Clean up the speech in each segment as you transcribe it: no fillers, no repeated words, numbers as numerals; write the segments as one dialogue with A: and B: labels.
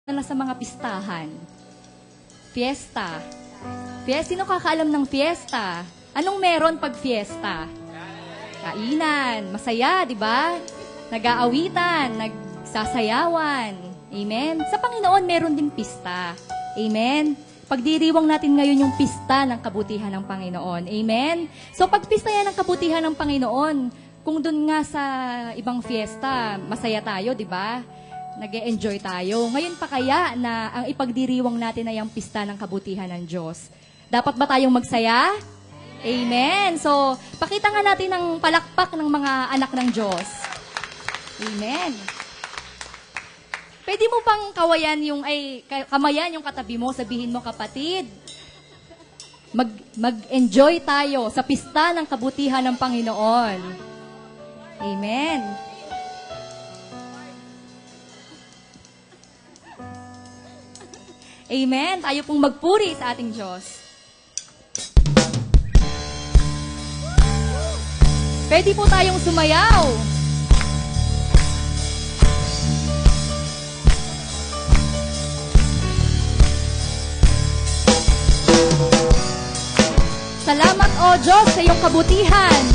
A: na sa mga pistahan. Fiesta. Sino kakaalam ng fiesta? Anong meron pag fiesta? Kainan. Masaya, di ba? Nag-aawitan, nagsasayawan. Amen? Sa Panginoon, meron ding pista. Amen? Pagdiriwang natin ngayon yung pista ng kabutihan ng Panginoon. Amen? So, pag pista yan ng kabutihan ng Panginoon, kung dun nga sa ibang fiesta, masaya tayo, di ba? Nag-e-enjoy tayo. Ngayon pa kaya na ang ipagdiriwang natin ay ang pista ng kabutihan ng Diyos? Dapat ba tayong magsaya? Amen. So, pakita nga natin ang palakpak ng mga anak ng Diyos. Amen. Pwede mo pang kamayan yung katabi mo, sabihin mo, kapatid, mag-enjoy tayo sa pista ng kabutihan ng Panginoon. Amen. Amen. Tayo pong magpuri sa ating Diyos. Pwede po tayong sumayaw. Salamat, O Diyos, sa iyong kabutihan.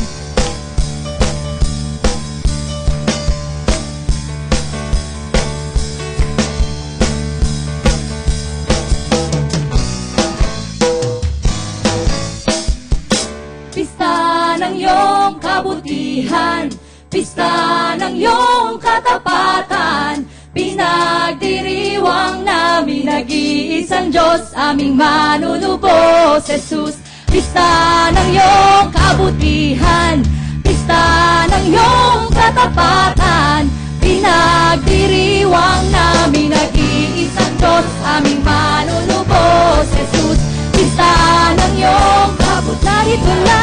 A: Pista ng iyong kabutihan, pista ng iyong katapatan, pinagdiriwang namin nag-iisang Diyos, aming manunubos, Jesus. Pista ng iyong kabutihan, pista ng iyong katapatan, pinagdiriwang namin nag-iisang Diyos, aming manunubos, Jesus. Pista ng iyong kabutihan, narito na,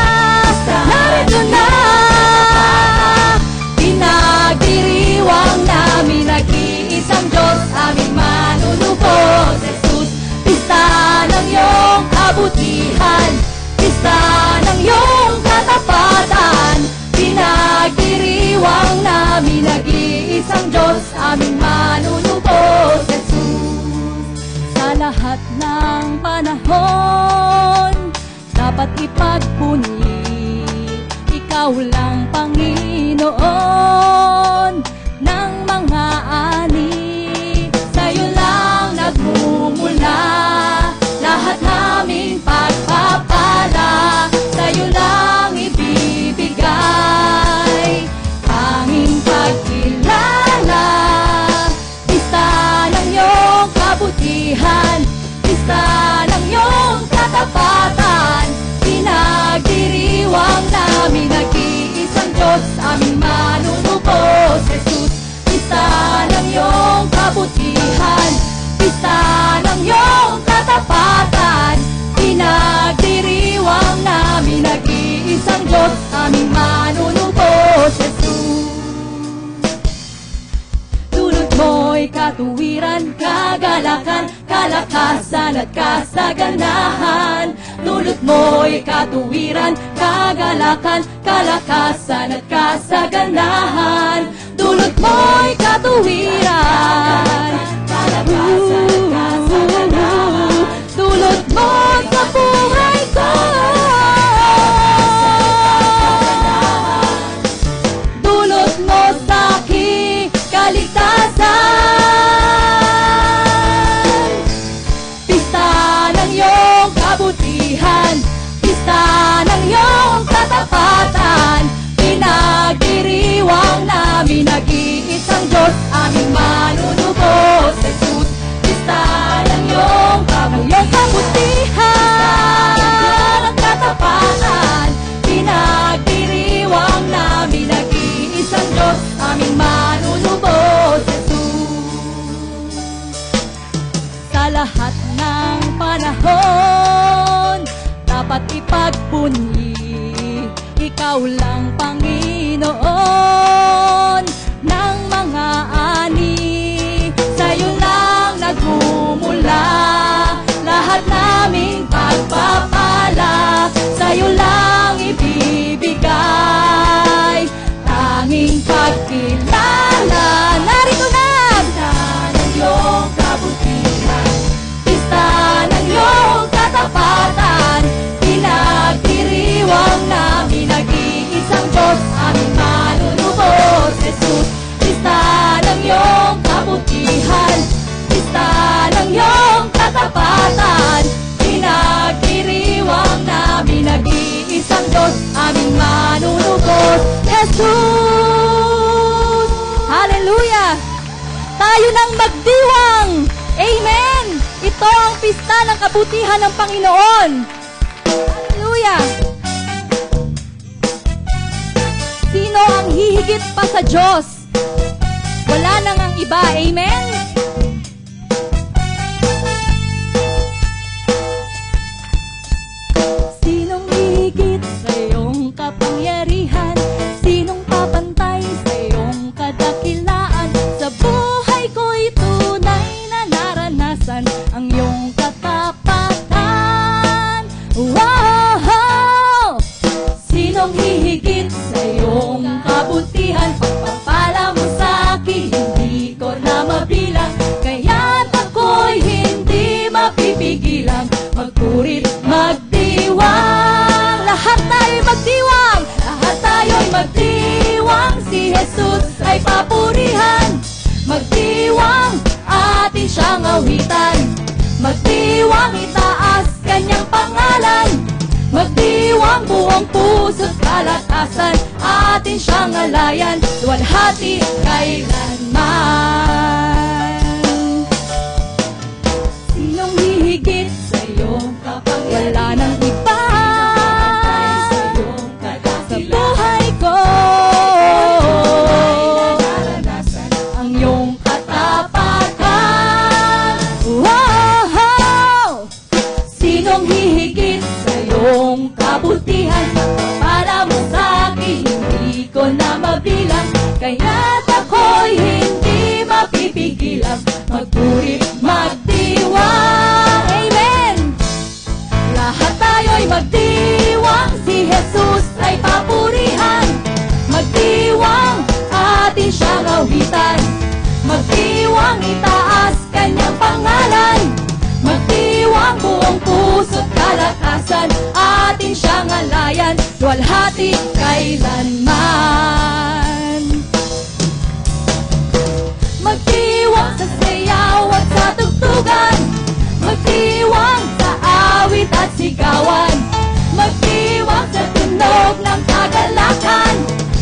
A: pinagdiriwang namin nag-iisang Diyos, aming manunubos, Jesus. Pista ng iyong kabutihan, pista ng iyong katapatan, pinagdiriwang namin nag-iisang Diyos, aming manunubos, Jesus. Sa lahat ng panahon, dapat ipagpuni, ikaw lang Panginoon ng mga ani, sa'yo lang nagmumula lahat naming pagpapala, sa'yo lang ibibigay tanging pagkilala. Pista ng iyong kabutihan, pista ng iyong katapatan, pinagdiriwang namin nag-iisang Diyos, aming manunubos, Jesus. Pista ng iyong kabutihan, pista ng iyong katapatan, pinagdiriwang namin nag-iisang Diyos, aming manunubos, Jesus. Dulot mo'y katuwiran, kagalakan, kalakasan at kasaganahan. Dulot mo'y katuwiran, kagalakan, kalakasan at kasaganahan. Dulot mo'y katuwiran, kalakasan at kasaganahan. Dulot mo sa buhay ko, dulot mo sa aking kaligtasan. Pista ng iyong kabutihan, pista ng iyong katapatan, pinagdiriwang namin nag-iisang Diyos, aming manunubos, Jesus. Pista ng iyong kabutihan, ang katapatan, pinagdiriwang namin nag-iisang Diyos, aming manunubos, Jesus. Sa lahat ng panahon, dapat ipagpuni, ikaw lang Panginoon ng mga ani, sa'yo lang nagmumula lahat naming pagpapala, sa'yo lang ibibigay tanging pagkilala. Narito na! Pista ng iyong kabutihan, nang magdiwang! Amen! Ito ang pista ng kabutihan ng Panginoon. Hallelujah! Sino ang hihigit pa sa Diyos? Wala nang ang iba. Amen? Sinong hihigit sa iyong kapangyarihan? Sinong papantay sa iyong kadakilaan? Sa buhay ko'y tunay na naranasan ang iyong katapatan. Wow! Sinong hihigit sa iyong kabutihan? Pagpapala mo sa akin, hindi ko na mabilang. Kaya't ako'y hindi mapipigilan. Magpurit, magdiwang. Lahat tayo'y magdiwang. Lahat tayo'y magdiwang. Si Jesus ay papurihan. Magdiwang, atin siyang awitan. Magdiwang, itaas kanyang pangalan. Magdiwang, buong puso't kalakasan. Atin siyang alayan, luwalhati kailanman. Sinong hihigit sa iyong kapangyarihan? Wala nang iba sa buhay ko. Ang iyong katapatan. Wow! Sinong hihigit sa iyong kabutihan? Para mo sa akin, hindi ko na mabilang. Kaya't ako'y hindi mapipigilan. Magpurit, magdiwang. Amen! Lahat tayo'y magdiwang. Si Jesus ay papurihan. Magdiwang, atin siyang awitan. Magdiwang, itaas kanyang pangalan. Magdiwang, buong puso't kalakasan. Atin siyang alayan, luwalhati kailanman. Magdiwang sa sayaw at sa tugtugan. Magdiwang sa awit at sigawan. Magdiwang sa tunog ng kagalakan.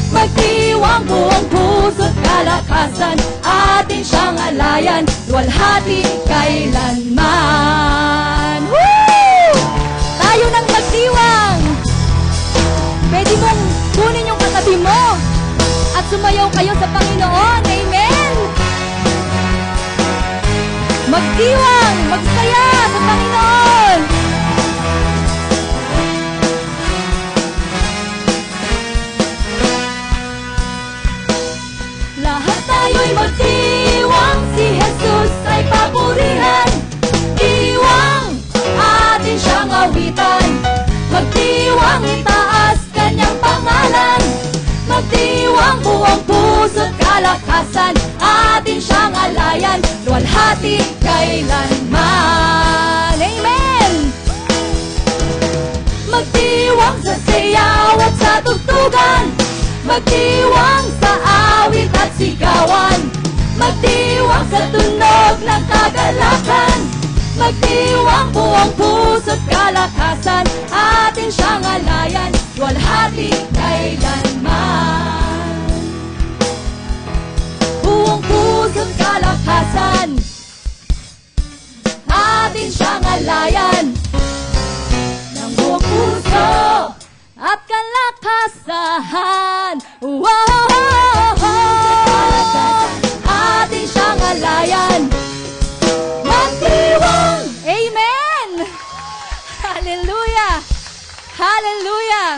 A: Magdiwang, buong puso't kalakasan. Atin siyang alayan, luwalhati kailanman. Woo! Tayo nang magdiwang. Pwede mong kunin yung katabi mo at sumayaw kayo sa Panginoon. Amen! Magdiwang, magsaya sa Panginoon. Lahat tayo'y magdiwang. Si Jesus ay papurihan. Diwang, atin siyang awitan. Magdiwang, itaas kanyang pangalan. Magdiwang, buong puso't kalakasan. Atin siyang alayan, luwalhati kailanman. Amen! Magdiwang sa sayaw at sa tugtugan. Magdiwang sa awit at sigawan. Magdiwang sa tunog ng kagalakan. Magdiwang, buong puso't kalakasan. Atin siyang alayan, luwalhati kailanman. Buong puso't kalakasan. Atin siyang alayan ng buong puso at kalakasan. Wow! Atin siyang alayan. Magdiwang! Amen! Hallelujah! Hallelujah!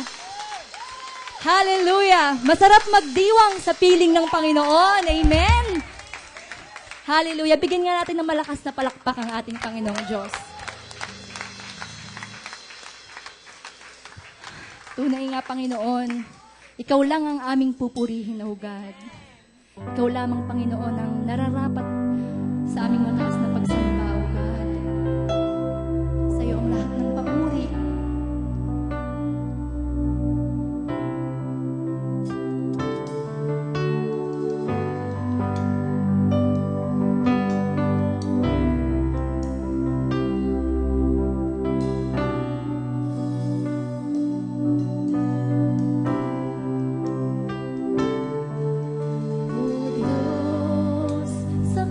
A: Hallelujah! Masarap magdiwang sa piling ng Panginoon. Amen! Hallelujah! Bigyan nga natin ng malakas na palakpak ang ating Panginoong Diyos. Tunay nga, Panginoon, Ikaw lang ang aming pupurihin, O God. Ikaw lamang, Panginoon, ang nararapat sa aming mataas na pagsamba, O God. Sa iyo ang lahat ng papuri.
B: Sa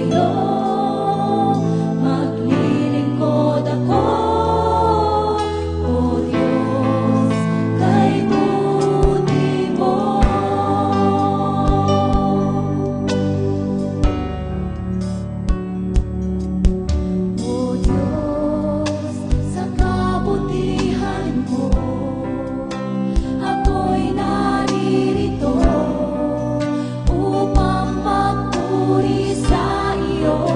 B: iyo. Maglilingkod ako, O Diyos, kay buti mo. O Diyos, sa kabutihan mo, ako'y naririto upang magpuri sa iyo.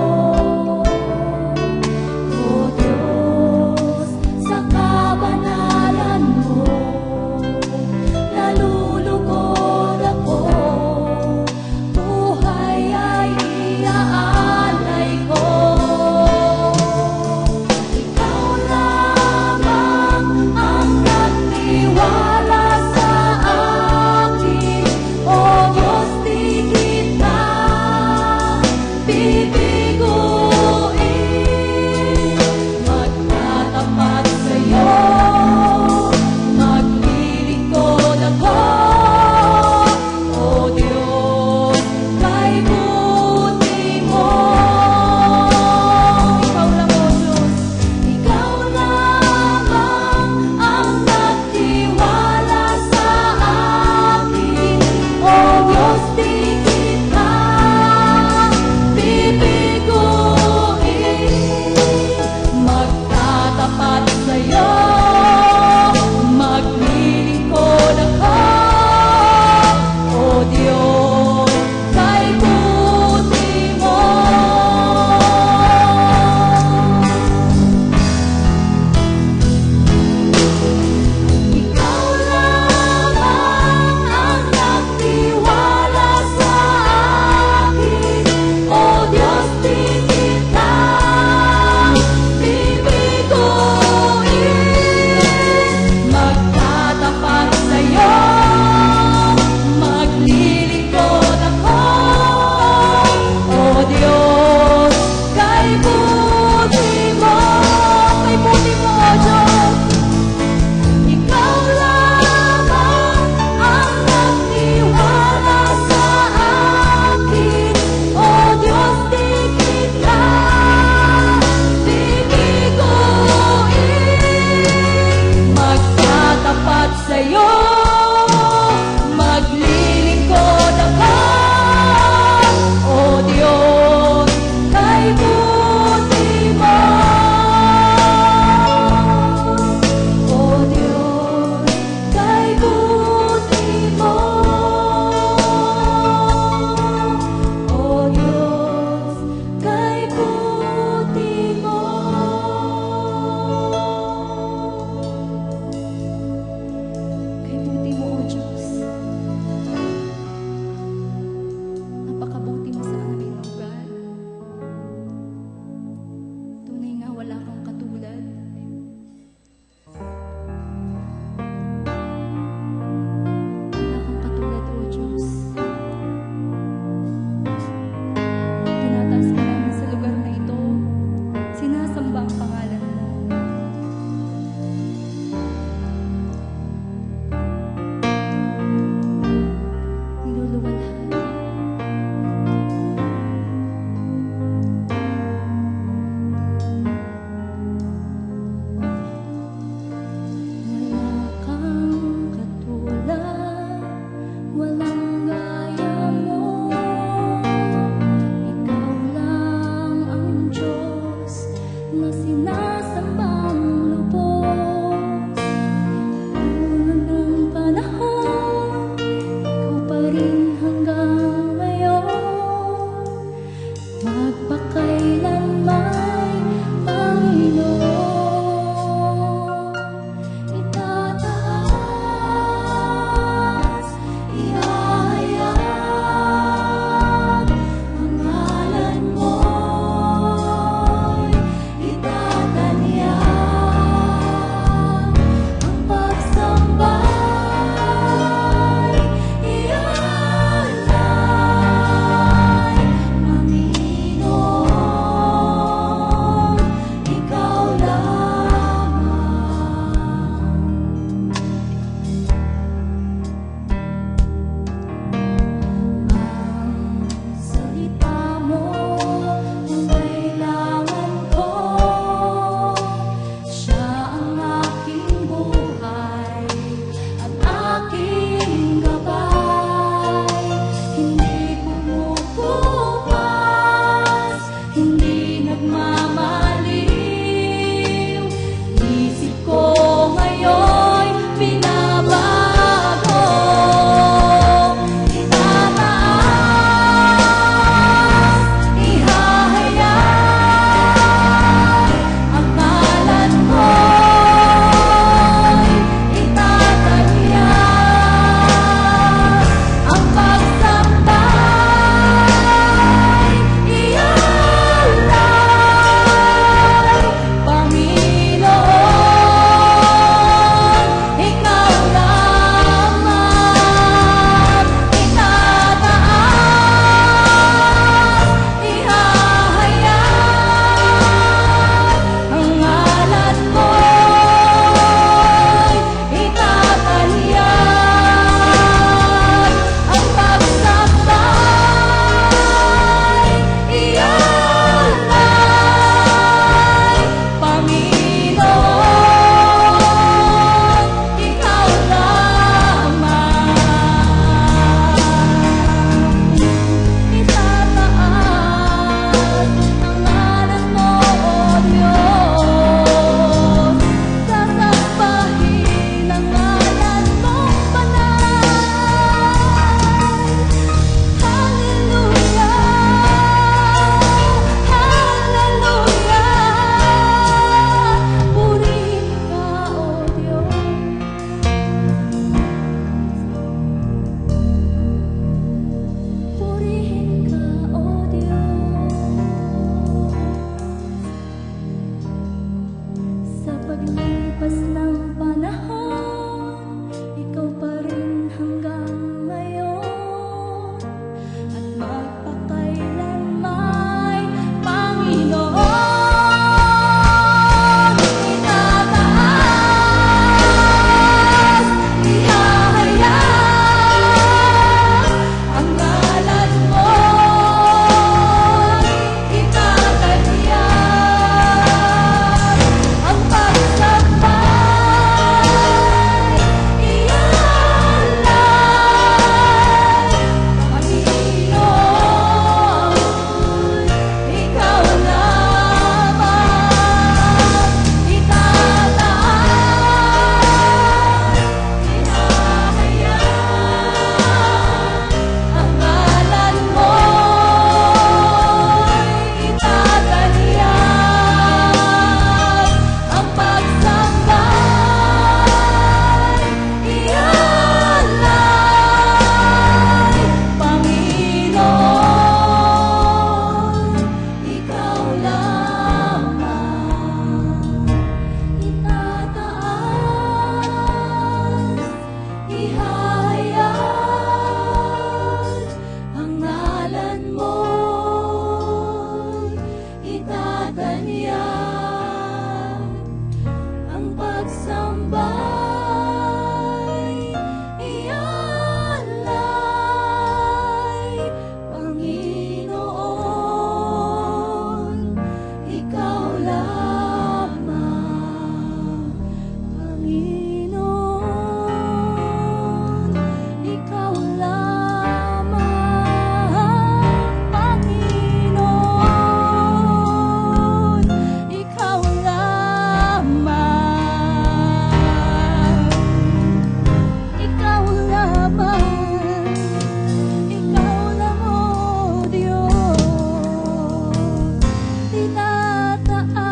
B: Tinataas,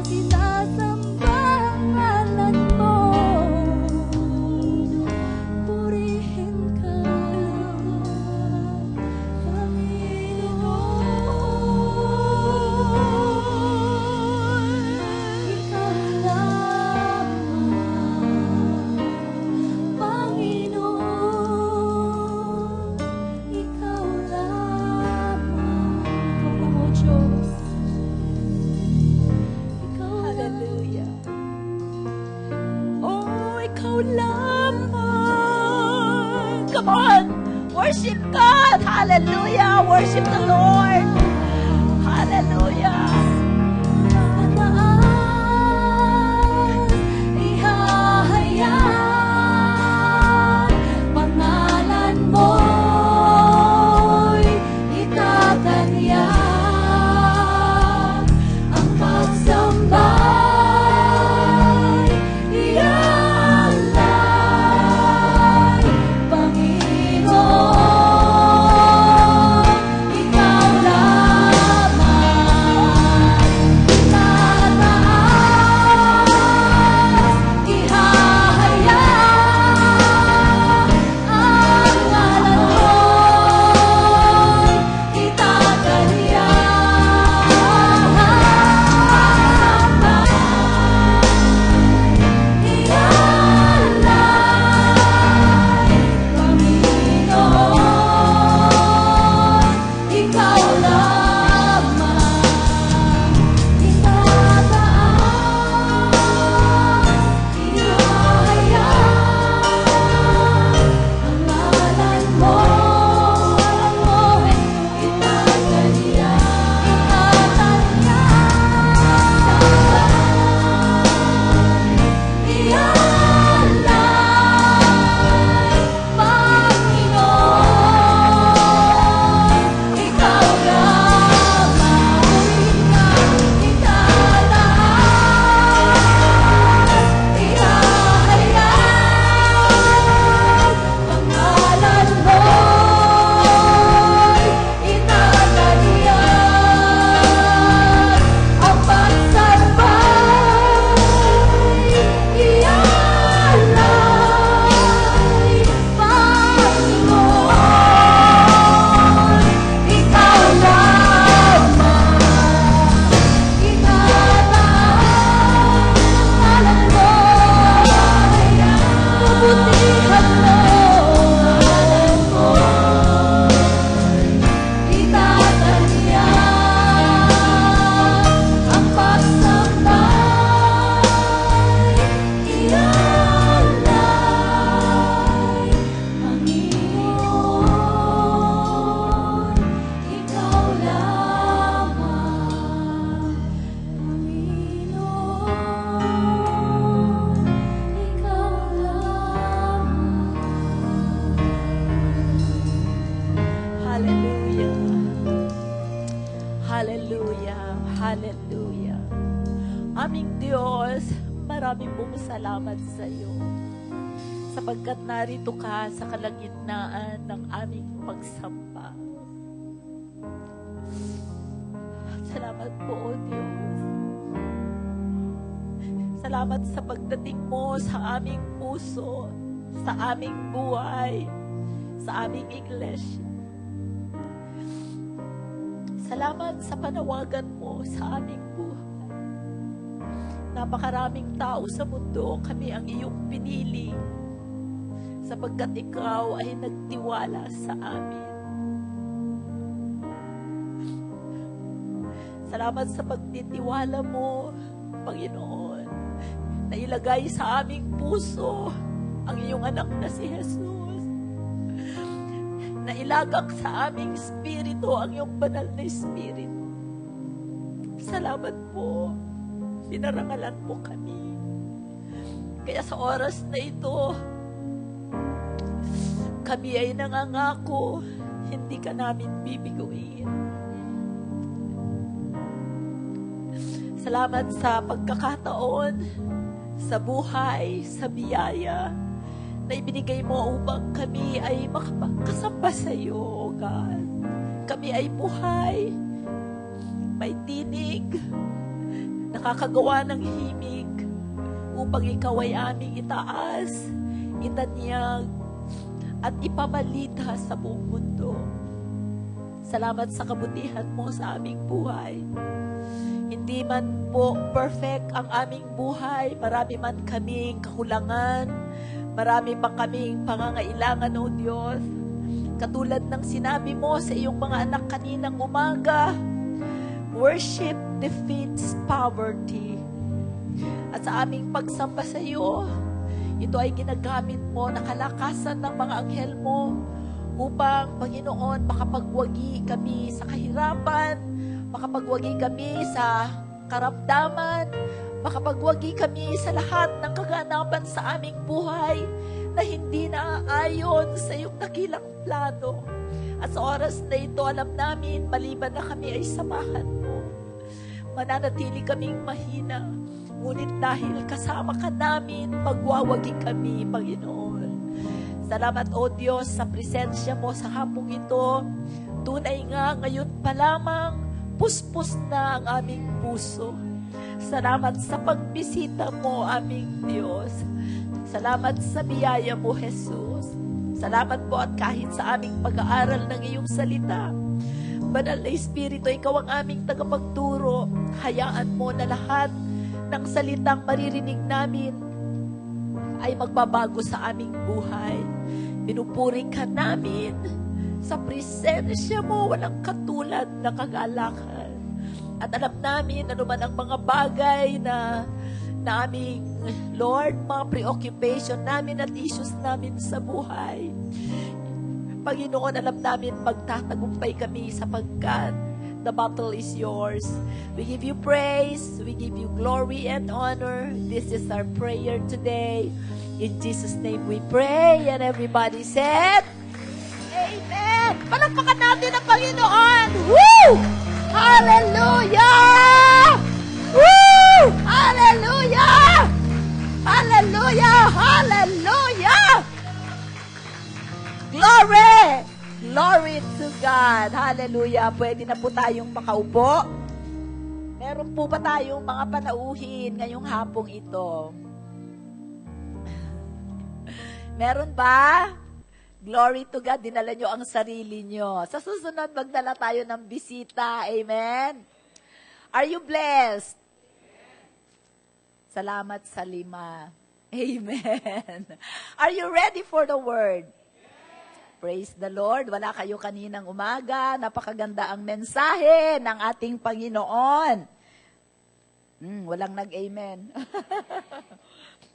B: sinasamba ang ngalan mo. Purihin ka, Panginoon. Ikaw lamang, Panginoon. Ikaw lamang. Ikaw lang, O Diyos. Ikaw
C: Hallelujah. Oh, ikaw lamang. Come on. Worship God. Hallelujah. Worship the Lord. Hallelujah.
B: Mataas, ihahayag, pangalan mo'y itatanyag, ang pagsamba'y ialay, Panginoon, ikaw lamang. Tataas, ihahayag, ang ngalan mo'y itatanyag, ialay, Panginoon, ikaw lamang. Itataas, ihahayag, ang ngalan mo'y itatanyag, ialay, Panginoon, ikaw lamang. Itataas, ihahayag, ang ngalan mo'y itatanyag, ang pagsamba'y ialay, Panginoon, ikaw lamang. Itataas, ang ngalan mo'y kabutihan mo, ngalan mo'y itatanyag, ang pagsamba'y ialay, Panginoon, ikaw lamang. Panginoon, ikaw lamang.
C: Hallelujah. Hallelujah. Hallelujah. Aming Diyos, maraming pong salamat sa iyo sapagkat narito ka sa kalagitnaan ng aming pagsamba. Salamat po, O Diyos. Salamat sa pagdating mo sa aming puso, sa aming buhay, sa aming iglesia. Salamat sa panawagan mo sa aming buhay. Napakaraming tao sa mundo, kami ang iyong pinili sapagkat ikaw ay nagtiwala sa amin. Salamat sa pagtitiwala mo, Panginoon, na ilagay sa aming puso ang iyong anak na si Jesus. Na ilagak sa aming espiritu ang iyong banal na espiritu. Salamat po. Pinarangalan mo kami. Kaya sa oras na ito, kami ay nangangako, hindi ka namin bibiguin. Salamat sa pagkakataon, sa buhay, sa biyaya na ibinigay mo upang kami ay makasamba sa iyo, O God. Kami ay buhay, may tinig, nakakagawa ng himig upang ikaw ay aming itaas, itanyag, at ipamalita sa buong mundo. Salamat sa kabutihan mo sa aming buhay. Hindi man po perfect ang aming buhay, marami man kaming kakulangan, marami pa kaming pangangailangan, O Diyos. Katulad ng sinabi mo sa iyong mga anak kaninang umaga, worship defeats poverty. At sa aming pagsamba sa iyo, ito ay ginagamit mo na kalakasan ng mga anghel mo upang, Panginoon, makapagwagi kami sa kahirapan, makapagwagi kami sa karamdaman, makapagwagi kami sa lahat ng kaganapan sa aming buhay na hindi naaayon sa iyong dakilang plano. At sa oras na ito, alam namin, maliban na kami ay samahan mo, mananatili kaming mahina. Ngunit dahil kasama ka namin, magwawagi kami, Panginoon. Salamat, O Diyos, sa presensya mo sa hapong ito. Tunay nga, ngayon pa lamang, puspos na ang aming puso. Salamat sa pagbisita mo, aming Diyos. Salamat sa biyaya mo, Jesus. Salamat po at kahit sa aming pag-aaral ng iyong salita, Banal na Espiritu, ikaw ang aming tagapagturo. Hayaan mo na lahat ng salitang maririnig namin ay magbabago sa aming buhay. Pinupuri ka namin sa presensya mo, walang katulad na kagalakan. At alam namin ano man ang mga bagay na aming, Lord, mga preoccupation namin at issues namin sa buhay. Panginoon, alam namin magtatagumpay kami sapagkat the battle is yours. We give you praise. We give you glory and honor. This is our prayer today. In Jesus' name we pray. And everybody said, Amen. Palakpakan natin ang Panginoon. Woo! Hallelujah! Woo! Hallelujah! Hallelujah! Hallelujah! Glory! Glory to God. Hallelujah. Pwede na po tayong makaupo. Meron po ba tayong mga panauhin ngayong hapong ito? Meron ba? Glory to God. Dinala nyo ang sarili nyo. Sa susunod, magdala tayo ng bisita. Amen? Are you blessed? Salamat sa 5. Amen. Are you ready for the word? Praise the Lord. Wala kayo kaninang umaga. Napakaganda ang mensahe ng ating Panginoon. Walang nag-amen.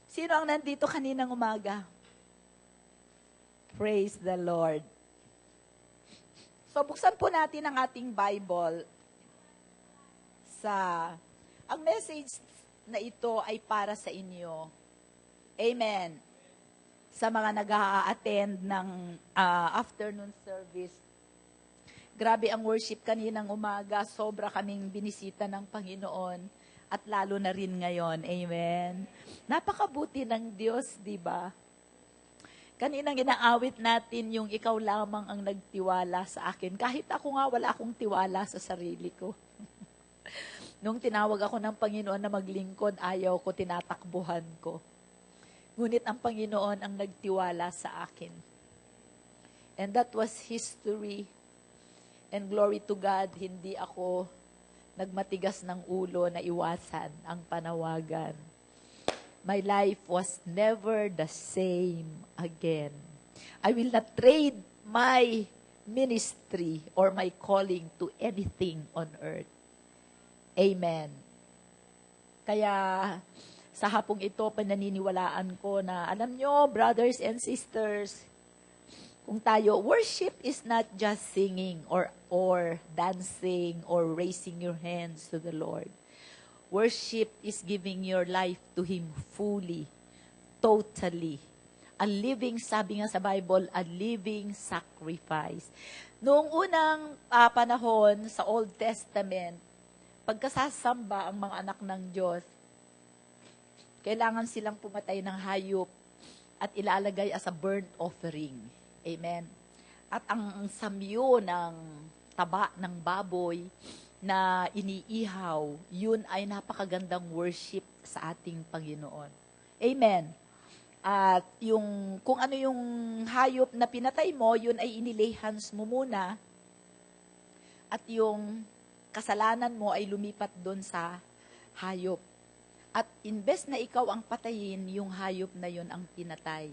C: Sino ang nandito kaninang umaga? Praise the Lord. So, buksan po natin ang ating Bible ang message na ito ay para sa inyo. Amen. Sa mga nag-a-attend ng afternoon service. Grabe ang worship kaninang umaga. Sobra kaming binisita ng Panginoon. At lalo na rin ngayon. Amen. Napakabuti ng Diyos, di ba? Kaninang inaawit natin yung ikaw lamang ang nagtiwala sa akin. Kahit ako nga, wala akong tiwala sa sarili ko. Nung tinawag ako ng Panginoon na maglingkod, ayaw ko, tinatakbuhan ko. Ngunit ang Panginoon ang nagtiwala sa akin. And that was history. And glory to God, hindi ako nagmatigas ng ulo na iwasan ang panawagan. My life was never the same again. I will not trade my ministry or my calling to anything on earth. Amen. Kaya sa hapong ito, pananiniwalaan ko na, alam nyo, brothers and sisters, kung tayo, worship is not just singing or dancing or raising your hands to the Lord. Worship is giving your life to Him fully, totally. A living, sabi nga sa Bible, a living sacrifice. Noong unang panahon sa Old Testament, pagkasasamba ang mga anak ng Diyos, kailangan silang pumatay ng hayop at ilalagay as a burnt offering. Amen. At ang samyo ng taba ng baboy na iniihaw, yun ay napakagandang worship sa ating Panginoon. Amen. At kung ano yung hayop na pinatay mo, yun ay inilay hands mo muna. At yung kasalanan mo ay lumipat doon sa hayop. At imbes na ikaw ang patayin, yung hayop na yun ang pinatay.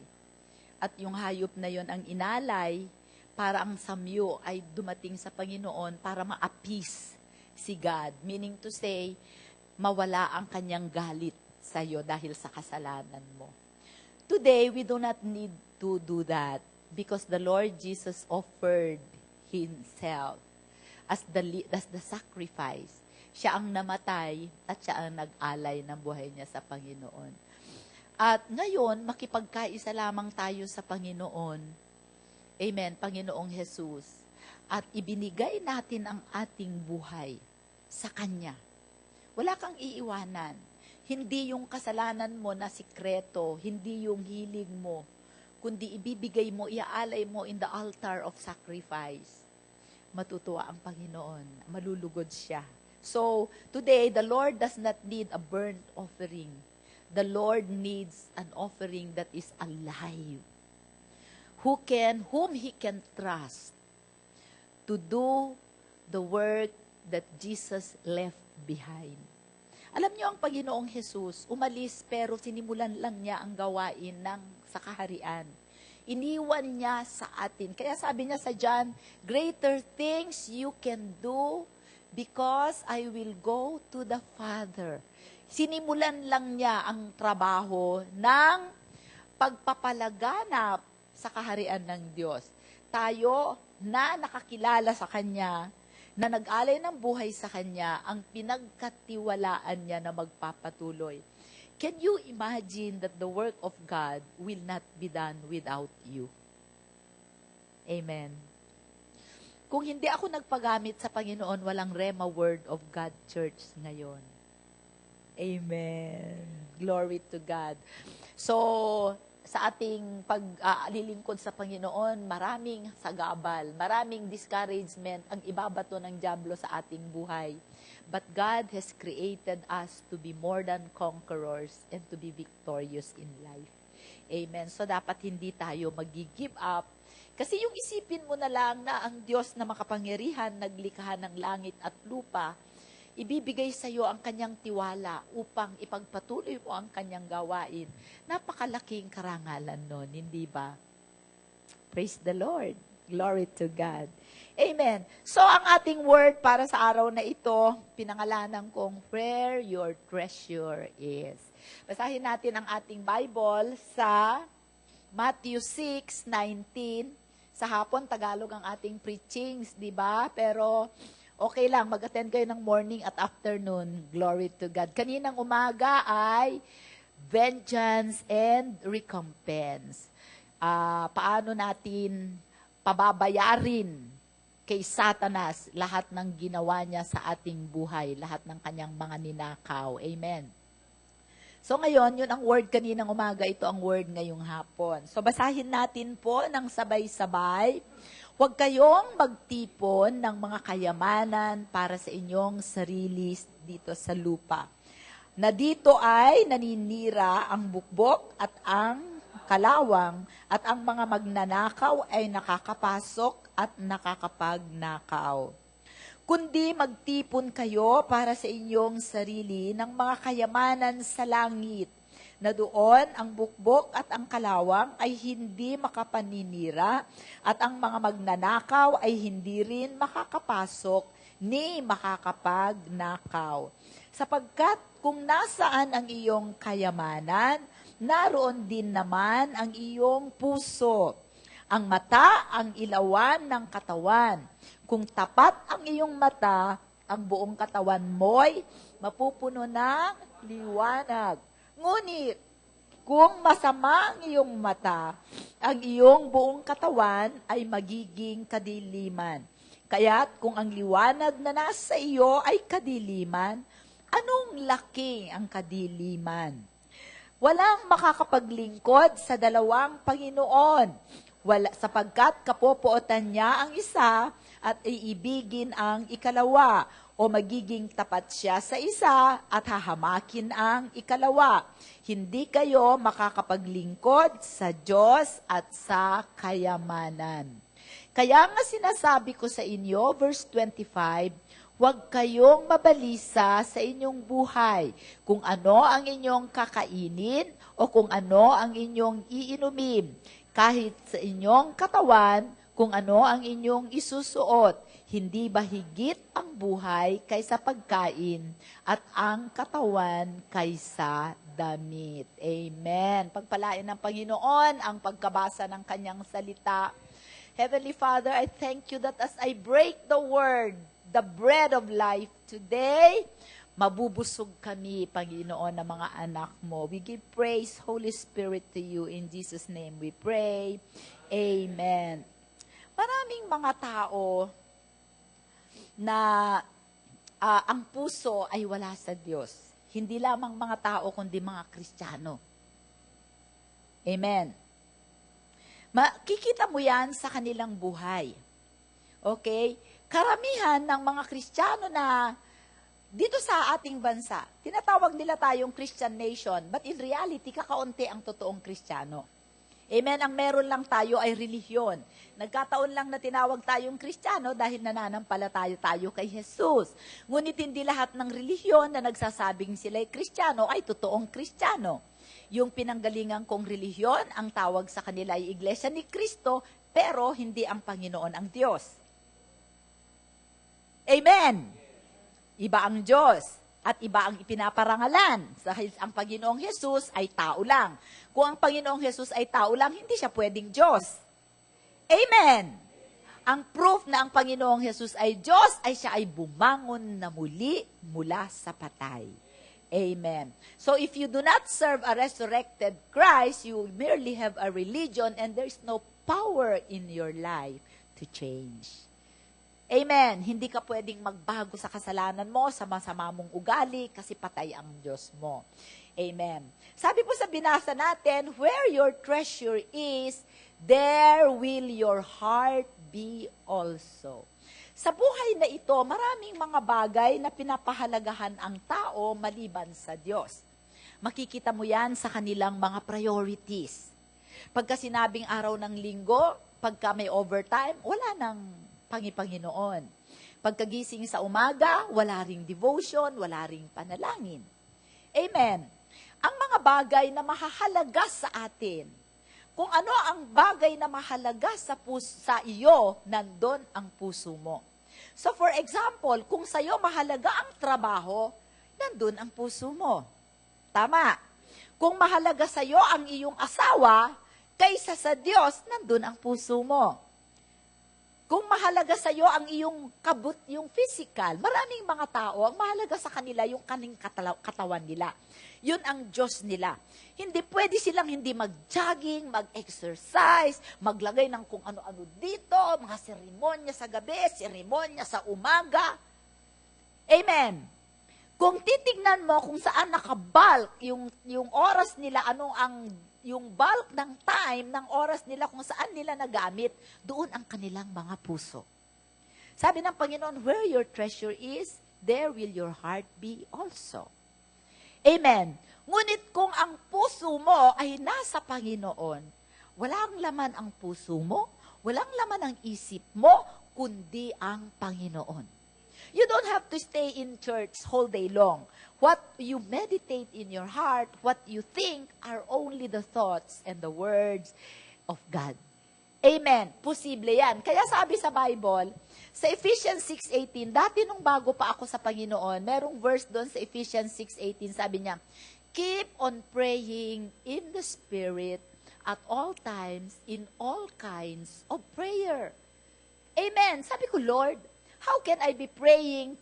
C: At yung hayop na yun ang inalay para ang samyo ay dumating sa Panginoon para ma-appease si God. Meaning to say, mawala ang kanyang galit sa iyo dahil sa kasalanan mo. Today, we do not need to do that because the Lord Jesus offered Himself as the sacrifice. Siya ang namatay at siya ang nag-alay ng buhay niya sa Panginoon. At ngayon, makipagkaisa lamang tayo sa Panginoon. Amen, Panginoong Jesus. At ibinigay natin ang ating buhay sa Kanya. Wala kang iiwanan. Hindi yung kasalanan mo na sikreto, hindi yung hilig mo, kundi ibibigay mo, iaalay mo in the altar of sacrifice. Matutuwa ang Panginoon. Malulugod siya. So, today, the Lord does not need a burnt offering. The Lord needs an offering that is alive. Whom He can trust to do the work that Jesus left behind. Alam niyo, ang Panginoong Jesus, umalis pero sinimulan lang niya ang gawain sa kaharian. Iniwan niya sa atin. Kaya sabi niya sa John, greater things you can do because I will go to the Father. Sinimulan lang niya ang trabaho ng pagpapalaganap sa kaharian ng Diyos. Tayo na nakakilala sa Kanya, na nag-alay ng buhay sa Kanya, ang pinagkatiwalaan niya na magpapatuloy. Can you imagine that the work of God will not be done without you? Amen. Kung hindi ako nagpagamit sa Panginoon, walang Rema Word of God Church ngayon. Amen. Glory to God. So, sa ating paglilingkod sa Panginoon, maraming sagabal, maraming discouragement ang ibabato ng dyablo sa ating buhay. But God has created us to be more than conquerors and to be victorious in life. Amen. So, dapat hindi tayo mag-give up. Kasi yung isipin mo na lang na ang Diyos na makapangyarihan, naglikha ng langit at lupa, ibibigay sa iyo ang kanyang tiwala upang ipagpatuloy mo ang kanyang gawain. Napakalaking karangalan nun, hindi ba? Praise the Lord. Glory to God. Amen. So, ang ating word para sa araw na ito, pinangalanan kong where your treasure is. Basahin natin ang ating Bible sa Matthew 6:19. Sa hapon, Tagalog ang ating preachings, di ba? Pero, okay lang, mag-attend kayo ng morning at afternoon. Glory to God. Kaninang umaga ay vengeance and recompense. Paano natin pababayarin kay Satanas lahat ng ginawa niya sa ating buhay, lahat ng kanyang mga ninakaw. Amen. So ngayon, yun ang word kaninang umaga, ito ang word ngayong hapon. So basahin natin po ng sabay-sabay. Huwag kayong magtipon ng mga kayamanan para sa inyong sarili dito sa lupa. Na dito ay naninira ang bukbok at ang kalawang at ang mga magnanakaw ay nakakapasok at nakakapagnakaw. Kundi magtipon kayo para sa inyong sarili ng mga kayamanan sa langit, na doon ang bukbok at ang kalawang ay hindi makapaninira at ang mga magnanakaw ay hindi rin makakapasok ni makakapagnakaw. Sapagkat kung nasaan ang iyong kayamanan, naroon din naman ang iyong puso. Ang mata ang ilawan ng katawan. Kung tapat ang iyong mata, ang buong katawan mo'y mapupuno ng liwanag. Ngunit, kung masama ang iyong mata, ang iyong buong katawan ay magiging kadiliman. Kaya't kung ang liwanag na nasa iyo ay kadiliman, anong laki ang kadiliman? Walang makakapaglingkod sa dalawang Panginoon. Sapagkat kapopuotan niya ang isa at iibigin ang ikalawa. o magiging tapat siya sa isa at hahamakin ang ikalawa. Hindi kayo makakapaglingkod sa Diyos at sa kayamanan. Kaya nga sinasabi ko sa inyo, verse 25, huwag kayong mabalisa sa inyong buhay kung ano ang inyong kakainin o kung ano ang inyong iinumin, kahit sa inyong katawan kung ano ang inyong isusuot. Hindi ba higit ang buhay kaysa pagkain at ang katawan kaysa damit? Amen. Pagpalain ng Panginoon ang pagkabasa ng kanyang salita. Heavenly Father, I thank you that as I break the word, the bread of life today, mabubusog kami, Panginoon, ng mga anak mo. We give praise, Holy Spirit, to you. In Jesus' name we pray. Amen. Maraming mga tao na ang puso ay wala sa Diyos. Hindi lamang mga tao, kundi mga Kristiyano. Amen. Makikita mo yan sa kanilang buhay. Okay? Karamihan ng mga Kristiyano na dito sa ating bansa, tinatawag nila tayong Christian nation, but in reality, kakaunti ang totoong Kristiyano. Amen. Ang meron lang tayo ay relihiyon. Nagkataon lang na tinawag tayong Kristiyano dahil nananampalataya tayo kay Jesus. Ngunit hindi lahat ng relihiyon na nagsasabing sila ay Kristiyano ay totoong Kristiyano. Yung pinanggalingan kong relihiyon, ang tawag sa kanila ay Iglesia ni Cristo, pero hindi ang Panginoon ang Diyos. Amen. Iba ang Diyos. At iba ang ipinaparangalan. Dahil ang Panginoong Jesus ay tao lang. Kung ang Panginoong Jesus ay tao lang, hindi siya pwedeng Diyos. Amen! Ang proof na ang Panginoong Jesus ay Diyos, ay siya ay bumangon na muli mula sa patay. Amen. So if you do not serve a resurrected Christ, you merely have a religion and there's no power in your life to change. Amen. Hindi ka pwedeng magbago sa kasalanan mo, sa masama mong ugali, kasi patay ang Diyos mo. Amen. Sabi po sa binasa natin, where your treasure is, there will your heart be also. Sa buhay na ito, maraming mga bagay na pinapahalagahan ang tao maliban sa Diyos. Makikita mo yan sa kanilang mga priorities. Pagka sinabing araw ng linggo, pagka may overtime, wala nang Panginoon. Pagkagising sa umaga, wala ring devotion, wala ring panalangin. Amen. Ang mga bagay na mahahalaga sa atin, kung ano ang bagay na mahalaga sa iyo, nandun ang puso mo. So for example, kung sa iyo mahalaga ang trabaho, nandun ang puso mo. Tama. Kung mahalaga sa iyo ang iyong asawa, kaysa sa Diyos, nandun ang puso mo. Kung mahalaga sa iyo ang iyong yung physical, maraming mga tao, ang mahalaga sa kanila yung kaning katawan nila. Yun ang Diyos nila. Hindi pwede silang hindi mag-jogging, mag-exercise, maglagay ng kung ano-ano dito, mga seremonya sa gabi, seremonya sa umaga. Amen. Kung titignan mo kung saan nakabalk yung oras nila, yung bulk ng time, ng oras nila, kung saan nila nagamit, doon ang kanilang mga puso. Sabi ng Panginoon, where your treasure is, there will your heart be also. Amen. Ngunit kung ang puso mo ay nasa Panginoon, walang laman ang puso mo, walang laman ang isip mo, kundi ang Panginoon. You don't have to stay in church whole day long. What you meditate in your heart, what you think, are only the thoughts and the words of God. Amen. Posible yan. Kaya sabi sa Bible, sa Ephesians 6:18, dati nung bago pa ako sa Panginoon, merong verse doon sa Ephesians 6:18, sabi niya, keep on praying in the Spirit at all times, in all kinds of prayer. Amen. Sabi ko, Lord, how can I be praying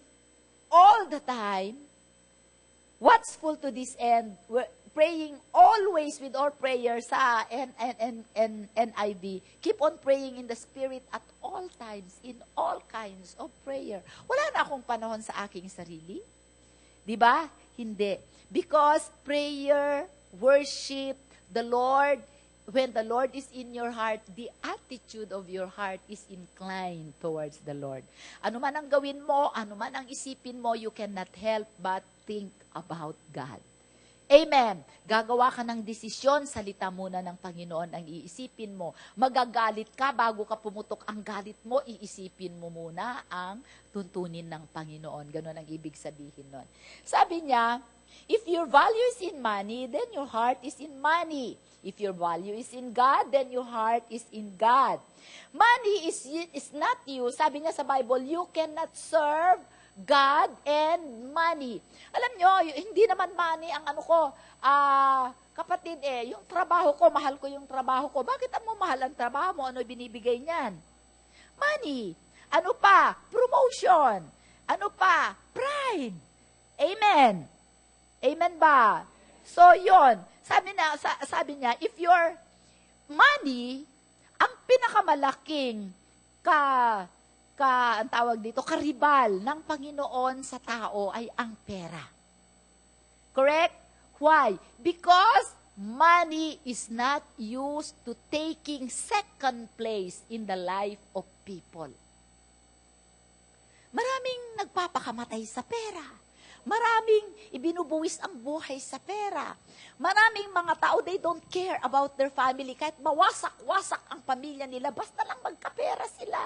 C: all the time? What's full to this end? We're praying always with all prayers sa NIV. Keep on praying in the Spirit at all times, in all kinds of prayer. Wala na akong panahon sa aking sarili. Di ba? Hindi. Because prayer, worship, the Lord when the Lord is in your heart, the attitude of your heart is inclined towards the Lord. Ano man ang gawin mo, ano man ang isipin mo, you cannot help but think about God. Amen. Gagawa ka ng desisyon, salita muna ng Panginoon ang iisipin mo. Magagalit ka bago ka pumutok ang galit mo, iisipin mo muna ang tuntunin ng Panginoon. Ganon ang ibig sabihin nun. Sabi niya, if your value is in money, then your heart is in money. If your value is in God, then your heart is in God. Money is not you. Sabi niya sa Bible, you cannot serve God and money. Alam nyo, hindi naman money ang ano ko, kapatid yung trabaho ko, mahal ko yung trabaho ko. Bakit mo mahal ang trabaho mo? Ano binibigay niyan? Money. Ano pa? Promotion. Ano pa? Pride. Amen. Amen ba? So, yon. Sabi niya, if your money, ang pinakamalaking ang tawag dito, karibal ng Panginoon sa tao ay ang pera. Correct? Why? Because money is not used to taking second place in the life of people. Maraming nagpapakamatay sa pera. Maraming ibinubuwis ang buhay sa pera. Maraming mga tao, they don't care about their family. Kahit mawasak-wasak ang pamilya nila, basta lang magkapera sila.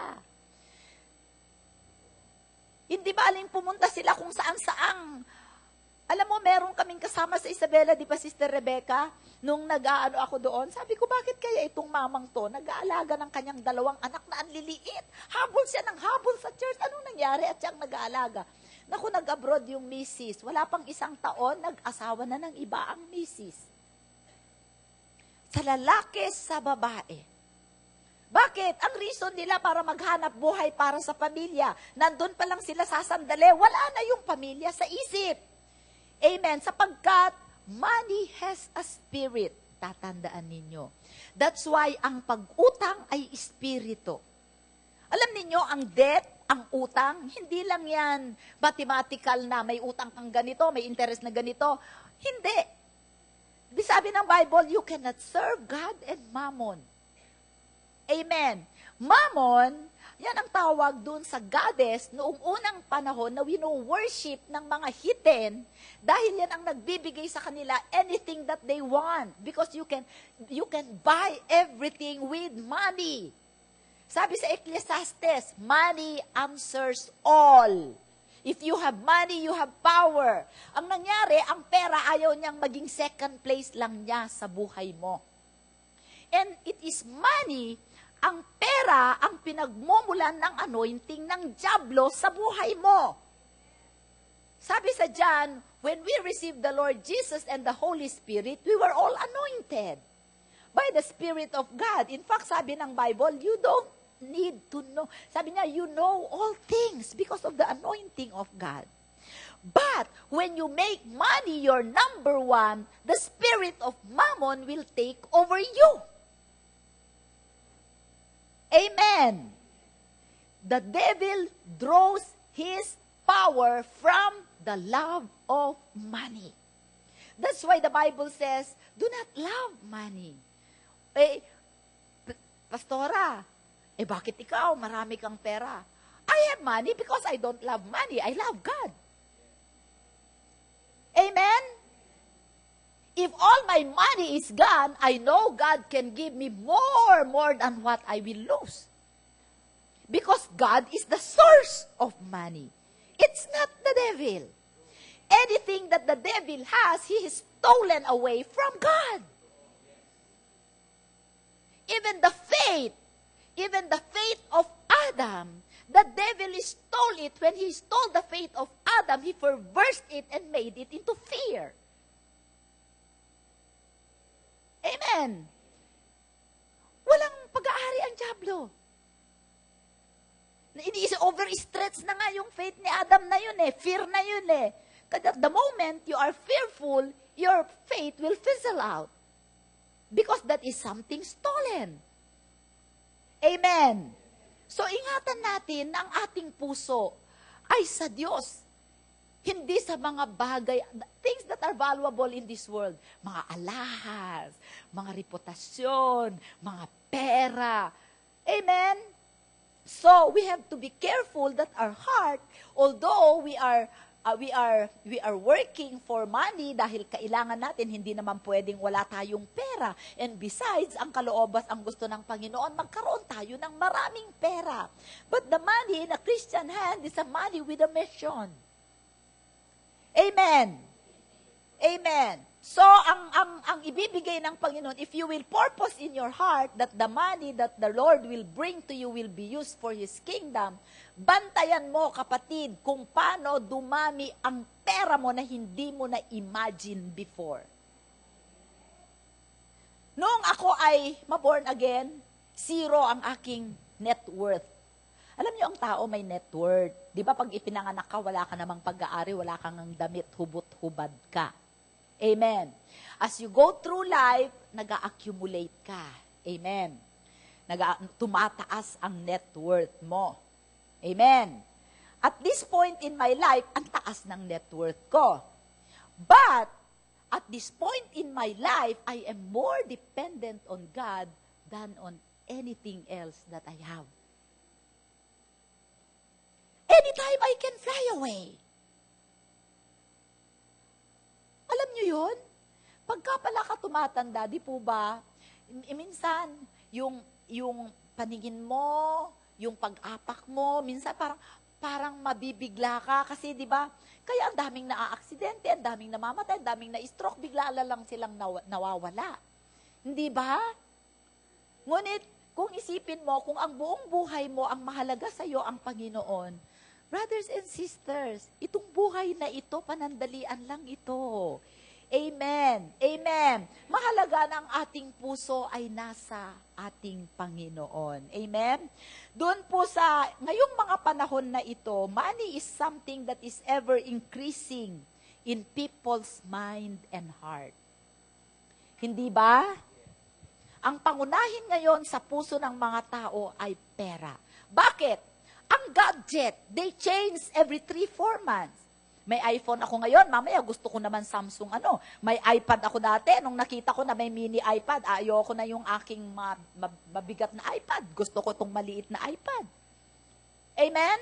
C: Hindi baling pumunta sila kung saan-saang. Alam mo, meron kaming kasama sa Isabela, di ba, Sister Rebecca? Nung nag-aano ako doon, sabi ko, bakit kaya itong mamang to, nag-aalaga ng kanyang 2 anak na ang liliit? Habol siya ng habol sa church. Anong nangyari at siyang nag-aalaga? Naku, nag-abroad yung misis. Wala pang 1 taon, nag-asawa na ng iba ang misis. Sa lalaki, sa babae. Bakit? Ang reason nila para maghanap buhay para sa pamilya. Nandun pa lang sila sasandali. Wala na yung pamilya sa isip. Amen. Sapagkat money has a spirit. Tatandaan ninyo. That's why ang pag-utang ay espiritu. Alam ninyo, ang debt, ang utang, hindi lang yan mathematical na may utang kang ganito, may interest na ganito. Hindi. Sabi ng Bible, you cannot serve God and mammon. Amen. Mammon, yan ang tawag dun sa goddess noong unang panahon na wino-worship ng mga hidden dahil yan ang nagbibigay sa kanila anything that they want because you can buy everything with money. Sabi sa Ecclesiastes, money answers all. If you have money, you have power. Ang nangyari, ang pera ayaw niyang maging second place lang niya sa buhay mo. And it is money, ang pera, ang pinagmumulan ng anointing ng dyablo sa buhay mo. Sabi sa John, when we received the Lord Jesus and the Holy Spirit, we were all anointed by the Spirit of God. In fact, sabi ng Bible, you don't need to know. Sabi niya, you know all things because of the anointing of God. But when you make money your number one, the spirit of mammon will take over you. Amen. The devil draws his power from the love of money. That's why the Bible says, do not love money. Pastora, bakit ikaw? Marami kang pera. I have money because I don't love money. I love God. Amen? If all my money is gone, I know God can give me more than what I will lose. Because God is the source of money. It's not the devil. Anything that the devil has, he has stolen away from God. Even the faith of Adam, the devil stole it. When he stole the faith of Adam, he perversed it and made it into fear. Amen. Walang pag-aari ang dyablo. Over-stretch na nga yung faith ni Adam na yun fear na yun The moment you are fearful, your faith will fizzle out. Because that is something stolen. Amen. So, ingatan natin na ang ating puso ay sa Diyos. Hindi sa mga bagay, things that are valuable in this world? Mga alahas, mga reputasyon, mga pera. Amen? So, we have to be careful that our heart, although we are working for money dahil kailangan natin, hindi naman pwedeng wala tayong pera. And besides, ang kaloobas, ang gusto ng Panginoon, magkaroon tayo ng maraming pera. But the money in a Christian hand is a money with a mission. Amen. Amen. So, ang ibibigay ng Panginoon, if you will purpose in your heart that the money that the Lord will bring to you will be used for His kingdom, bantayan mo, kapatid, kung paano dumami ang pera mo na hindi mo na-imagine before. Noong ako ay maborn again, 0 ang aking net worth. Alam niyo, ang tao may net worth. Di ba pag ipinanganak ka, wala ka namang pag-aari, wala kang ng damit, hubot-hubad ka. Amen. As you go through life, nag-accumulate ka. Amen. Tumataas ang net worth mo. Amen. At this point in my life, ang taas ng net worth ko. But, at this point in my life, I am more dependent on God than on anything else that I have. Anytime I can fly away. Alam nyo yun? Pagka pala ka tumatanda, di po ba, minsan, yung paningin mo, yung pag-apak mo, minsan parang mabibigla ka kasi, di ba, kaya ang daming naaaksidente, ang daming namamatay, ang daming na-stroke, bigla lang silang nawawala. Hindi ba? Ngunit, kung isipin mo, kung ang buong buhay mo, ang mahalaga sa iyo ang Panginoon, brothers and sisters, itong buhay na ito, panandalian lang ito. Amen. Amen. Mahalaga na ang ating puso ay nasa ating Panginoon. Amen? Doon po sa, ngayong mga panahon na ito, money is something that is ever increasing in people's mind and heart. Hindi ba? Ang pangunahin ngayon sa puso ng mga tao ay pera. Bakit? Ang gadget, they change every 3-4 months. May iPhone ako ngayon, mamaya gusto ko naman Samsung May iPad ako dati, nung nakita ko na may mini iPad, ayoko na yung aking mabigat na iPad. Gusto ko itong maliit na iPad. Amen?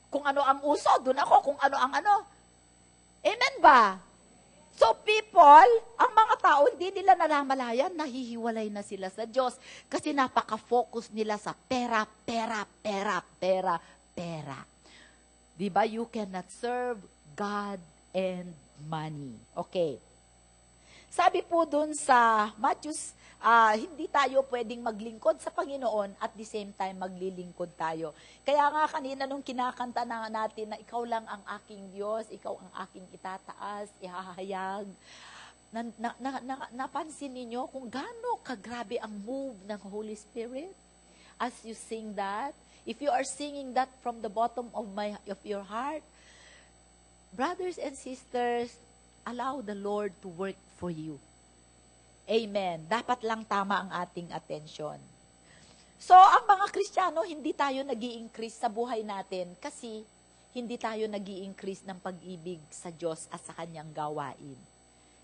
C: Kung ano ang uso, dun ako. Kung ano ang ano. Amen ba? So people, ang mga tao, hindi nila nalamalayan, nahihiwalay na sila sa Diyos kasi napaka-focus nila sa pera, pera, pera, pera, pera. Diba? You cannot serve God and money. Okay. Sabi po dun sa Matthew, hindi tayo pwedeng maglingkod sa Panginoon at the same time maglilingkod tayo. Kaya nga kanina nung kinakanta na natin na ikaw lang ang aking Diyos, ikaw ang aking itataas, ihahayag. Napansin ninyo kung gaano kagrabe ang move ng Holy Spirit as you sing that? If you are singing that from the bottom of your heart, brothers and sisters, allow the Lord to work for you. Amen. Dapat lang tama ang ating atensyon. So, ang mga Kristiyano, hindi tayo nag-i-increase sa buhay natin kasi hindi tayo nag-i-increase ng pag-ibig sa Diyos at sa Kanyang gawain.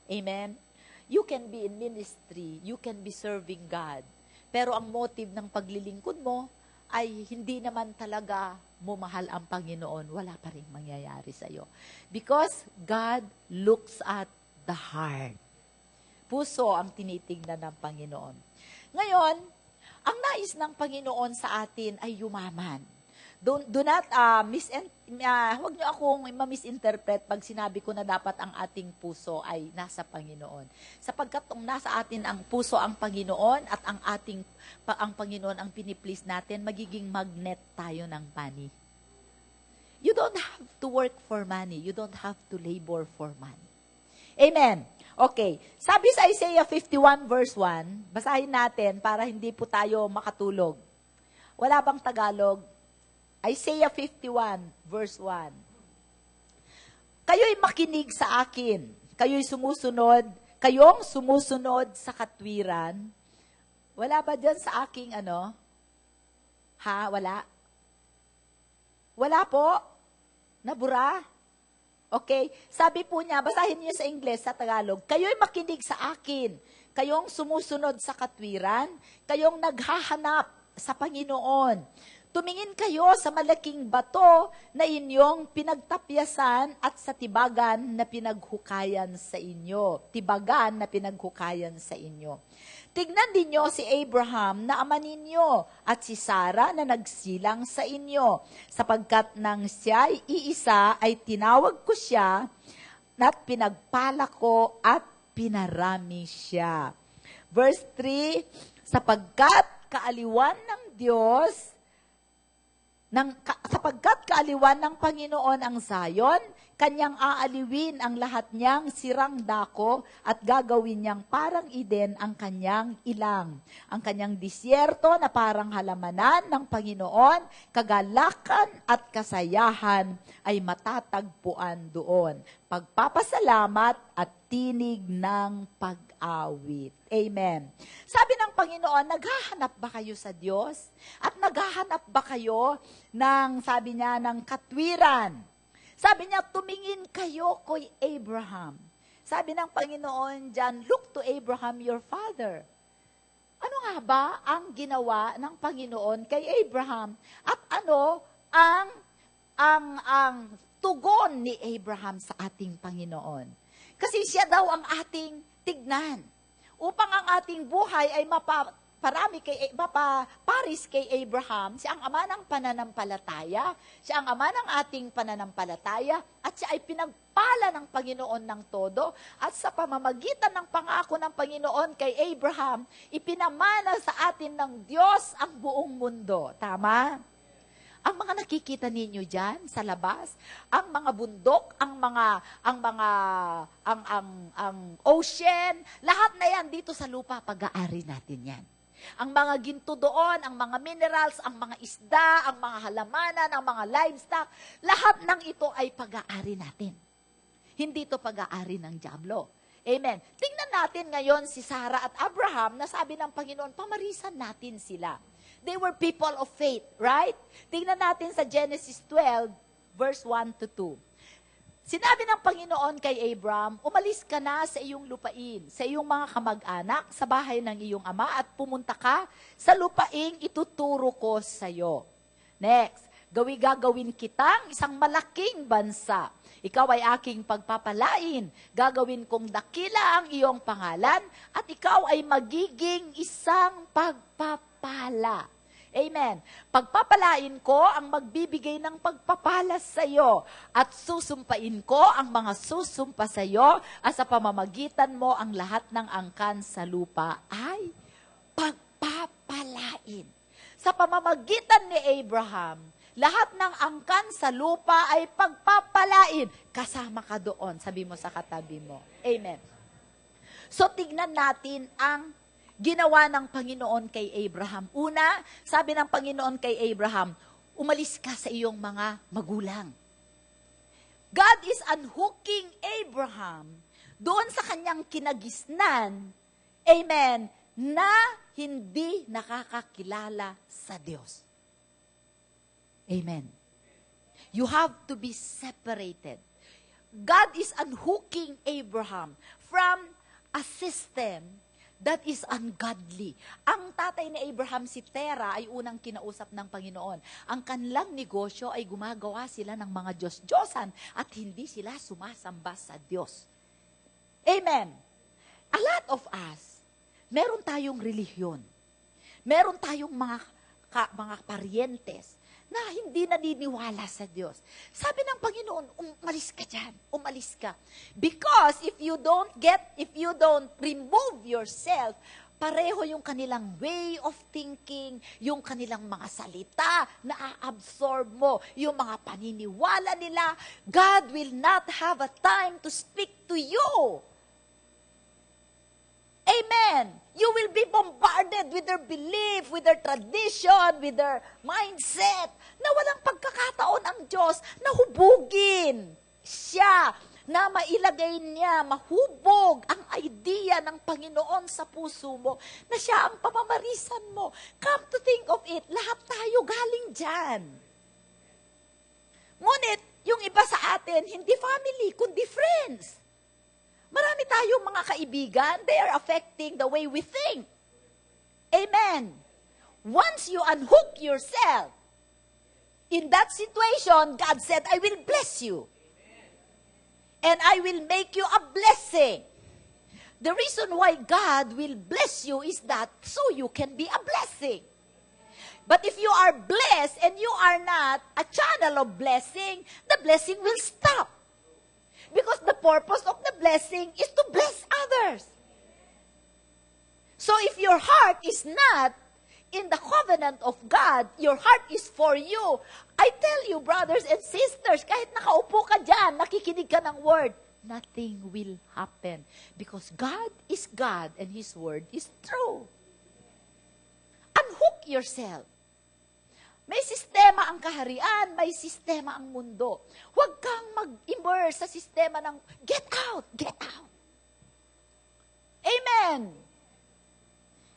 C: Amen? You can be in ministry, you can be serving God, pero ang motive ng paglilingkod mo ay hindi naman talaga mo mahal ang Panginoon, wala pa rin mangyayari sa iyo. Because God looks at the heart. Puso ang tinitingnan ng Panginoon. Ngayon, ang nais ng Panginoon sa atin ay yumaman. Do not, huwag niyo akong ma-misinterpret pag sinabi ko na dapat ang ating puso ay nasa Panginoon. Sapagkat kung nasa atin ang puso ang Panginoon at ang Panginoon ang piniplease natin, magiging magnet tayo ng money. You don't have to work for money. You don't have to labor for money. Amen. Okay. Sabi sa Isaiah 51 verse 1, basahin natin para hindi po tayo makatulog. Wala bang Tagalog? Isaiah 51 verse 1. Kayo'y makinig sa akin. Kayong sumusunod sa katwiran. Wala ba dyan sa aking Wala? Wala po? Nabura? Okay? Sabi po niya, basahin niyo sa Ingles, sa Tagalog, kayo'y makinig sa akin. Kayong sumusunod sa katwiran, kayong naghahanap sa Panginoon. Tumingin kayo sa malaking bato na inyong pinagtapyasan at sa tibagan na pinaghukayan sa inyo. Tibagan na pinaghukayan sa inyo. Tignan ninyo si Abraham na ama ninyo at si Sarah na nagsilang sa inyo. Sapagkat nang siya'y iisa ay tinawag ko siya at pinagpala ko at pinarami siya. Verse 3, sapagkat kaaliwan ng Diyos, sapagkat kaaliwan ng Panginoon ang Zion, kanyang aaliwin ang lahat niyang sirang dako at gagawin niyang parang Eden ang kanyang ilang. Ang kanyang disyerto na parang halamanan ng Panginoon, kagalakan at kasayahan ay matatagpuan doon. Pagpapasalamat at tinig ng pag-awit. Amen. Sabi ng Panginoon, naghahanap ba kayo sa Diyos? At naghahanap ba kayo ng, sabi niya, ng katwiran? Sabi niya, tumingin kayo kay Abraham. Sabi ng Panginoon dyan, look to Abraham your father. Ano nga ba ang ginawa ng Panginoon kay Abraham? At ano ang tugon ni Abraham sa ating Panginoon? Kasi siya daw ang ating tignan. Upang ang ating buhay ay mapaparis kay Abraham, siya ang ama ng pananampalataya, siya ang ama ng ating pananampalataya, at siya ay pinagpala ng Panginoon ng todo, at sa pamamagitan ng pangako ng Panginoon kay Abraham, ipinamana sa atin ng Diyos ang buong mundo. Tama? Ang mga nakikita ninyo diyan sa labas, ang mga bundok, ang ocean, lahat na yan dito sa lupa, pag-aari natin yan. Ang mga ginto doon, ang mga minerals, ang mga isda, ang mga halamanan, ang mga livestock, lahat ng ito ay pag-aari natin. Hindi ito pag-aari ng dyablo. Amen. Tingnan natin ngayon si Sarah at Abraham na sabi ng Panginoon, pamarisan natin sila. They were people of faith, right? Tingnan natin sa Genesis 12, verse 1 to 2. Sinabi ng Panginoon kay Abraham, umalis ka na sa iyong lupain, sa iyong mga kamag-anak, sa bahay ng iyong ama, at pumunta ka sa lupaing ituturo ko sa iyo. Next, gagawin kitang isang malaking bansa. Ikaw ay aking pagpapalain. Gagawin kong dakila ang iyong pangalan, at ikaw ay magiging isang pagpapala. Amen. Pagpapalain ko ang magbibigay ng pagpapala sa iyo, at susumpain ko ang mga susumpa sa iyo, at sa pamamagitan mo ang lahat ng angkan sa lupa ay pagpapalain. Sa pamamagitan ni Abraham, lahat ng angkan sa lupa ay pagpapalain. Kasama ka doon, sabi mo sa katabi mo. Amen. So tignan natin ang ginawa ng Panginoon kay Abraham. Una, sabi ng Panginoon kay Abraham, umalis ka sa iyong mga magulang. God is unhooking Abraham doon sa kanyang kinagisnan, amen, na hindi nakakakilala sa Diyos. Amen. You have to be separated. God is unhooking Abraham from a system that is ungodly. Ang tatay ni Abraham, si Terah, ay unang kinausap ng Panginoon. Ang kanilang negosyo ay gumagawa sila ng mga Diyos-Diyosan at hindi sila sumasamba sa Diyos. Amen. A lot of us, meron tayong relihiyon. Meron tayong mga parientes na hindi naniniwala sa Diyos. Sabi ng Panginoon, umalis ka dyan, umalis ka. Because if you don't remove yourself, pareho yung kanilang way of thinking, yung kanilang mga salita na a-absorb mo, yung mga paniniwala nila, God will not have a time to speak to you. Amen. You will be bombarded with their belief, with their tradition, with their mindset, na walang pagkakataon ang Diyos na hubugin siya, na mailagay niya, mahubog ang idea ng Panginoon sa puso mo, na siya ang pamamarisan mo. Come to think of it, lahat tayo galing dyan. Ngunit, Yung iba sa atin, hindi family, kundi friends. Marami tayong mga kaibigan, they are affecting the way we think. Amen. Once you unhook yourself, in that situation, God said, I will bless you. And I will make you a blessing. The reason why God will bless you is that so you can be a blessing. But if you are blessed and you are not a channel of blessing, the blessing will stop. Because the purpose of the blessing is to bless others. So if your heart is not in the covenant of God, your heart is for you. I tell you, brothers and sisters, kahit nakaupo ka dyan, nakikinig ka ng word, nothing will happen. Because God is God and His word is true. Unhook yourself. May sistema ang kaharian, may sistema ang mundo. Huwag kang mag-immerse sa sistema ng get out, get out. Amen.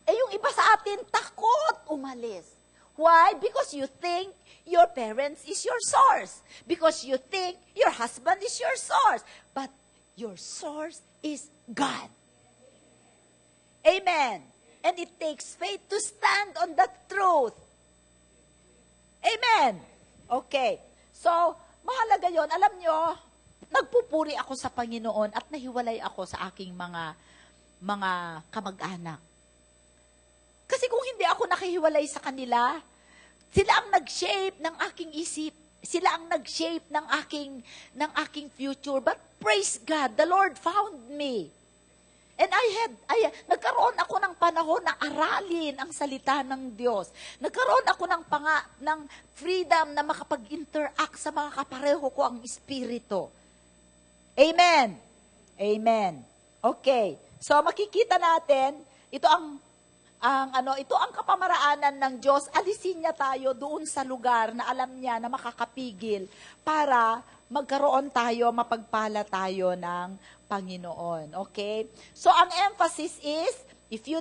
C: Eh yung iba sa atin, takot umalis. Why? Because you think your parents is your source. Because you think your husband is your source. But your source is God. Amen. And it takes faith to stand on the truth. Amen. Okay. So, mahalaga yon. Alam nyo, nagpupuri ako sa Panginoon at nahiwalay ako sa aking mga kamag-anak. Kasi kung hindi ako nakihiwalay sa kanila, sila ang nag-shape ng aking isip. Sila ang nag-shape ng aking future. But praise God, the Lord found me. And nagkaroon ako ng panahon na aralin ang salita ng Diyos. Nagkaroon ako ng freedom na makapag-interact sa mga kapareho ko ang Espiritu. Amen. Amen. Okay. So makikita natin, ito ang kapamaraanan ng Diyos. Alisin niya tayo doon sa lugar na alam niya na makakapigil para magkaroon tayo, mapagpala tayo ng Panginoon. Okay? So, ang emphasis is, if you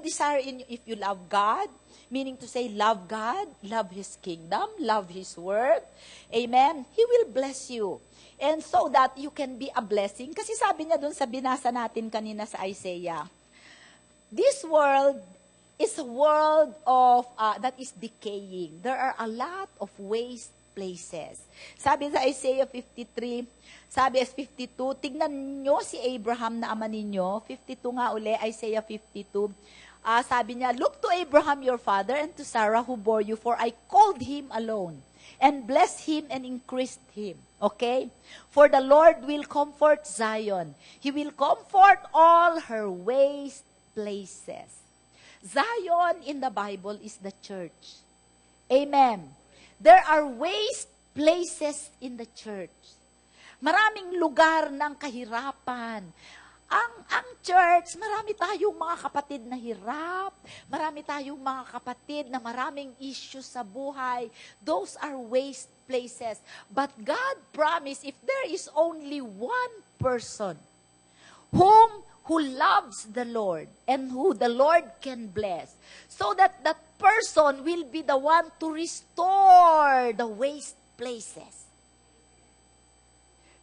C: love God, meaning to say, love God, love His kingdom, love His word, amen, He will bless you. And so that you can be a blessing. Kasi sabi niya dun sa binasa natin kanina sa Isaiah, this world is a world of that is decaying. There are a lot of waste places. Sabi sa Isaiah 53, sabi sa 52, tignan nyo si Abraham na ama ninyo. 52 nga uli, Isaiah 52. Sabi niya, look to Abraham your father and to Sarah who bore you, for I called him alone and blessed him and increased him. Okay? For the Lord will comfort Zion. He will comfort all her waste places. Zion in the Bible is the church. Amen. There are waste places in the church. Maraming lugar ng kahirapan. Ang church, marami tayong mga kapatid na hirap. Marami tayong mga kapatid na maraming issues sa buhay. Those are waste places. But God promised, if there is only one person who loves the Lord and who the Lord can bless, so that that person will be the one to restore the waste places.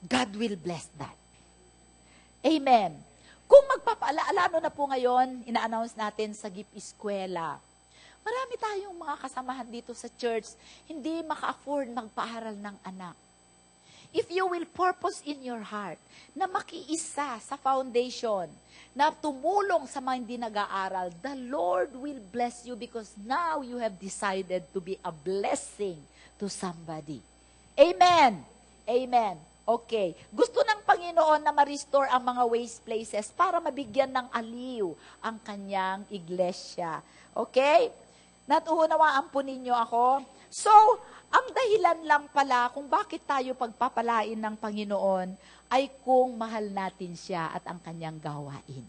C: God will bless that. Amen. Kung magpapaalala na po ngayon, ina-announce natin sa GIP Eskwela, marami tayong mga kasamahan dito sa church, hindi maka-afford magpaaral ng anak. If you will purpose in your heart na makiisa sa foundation, na tumulong sa mga hindi nag-aaral, the Lord will bless you because now you have decided to be a blessing to somebody. Amen. Amen. Okay. Gusto ng Panginoon na ma-restore ang mga waste places para mabigyan ng aliw ang kanyang iglesia. Okay? Natuunawaan po ninyo ako. So, ang dahilan lang pala kung bakit tayo pagpapalain ng Panginoon ay kung mahal natin siya at ang kanyang gawain.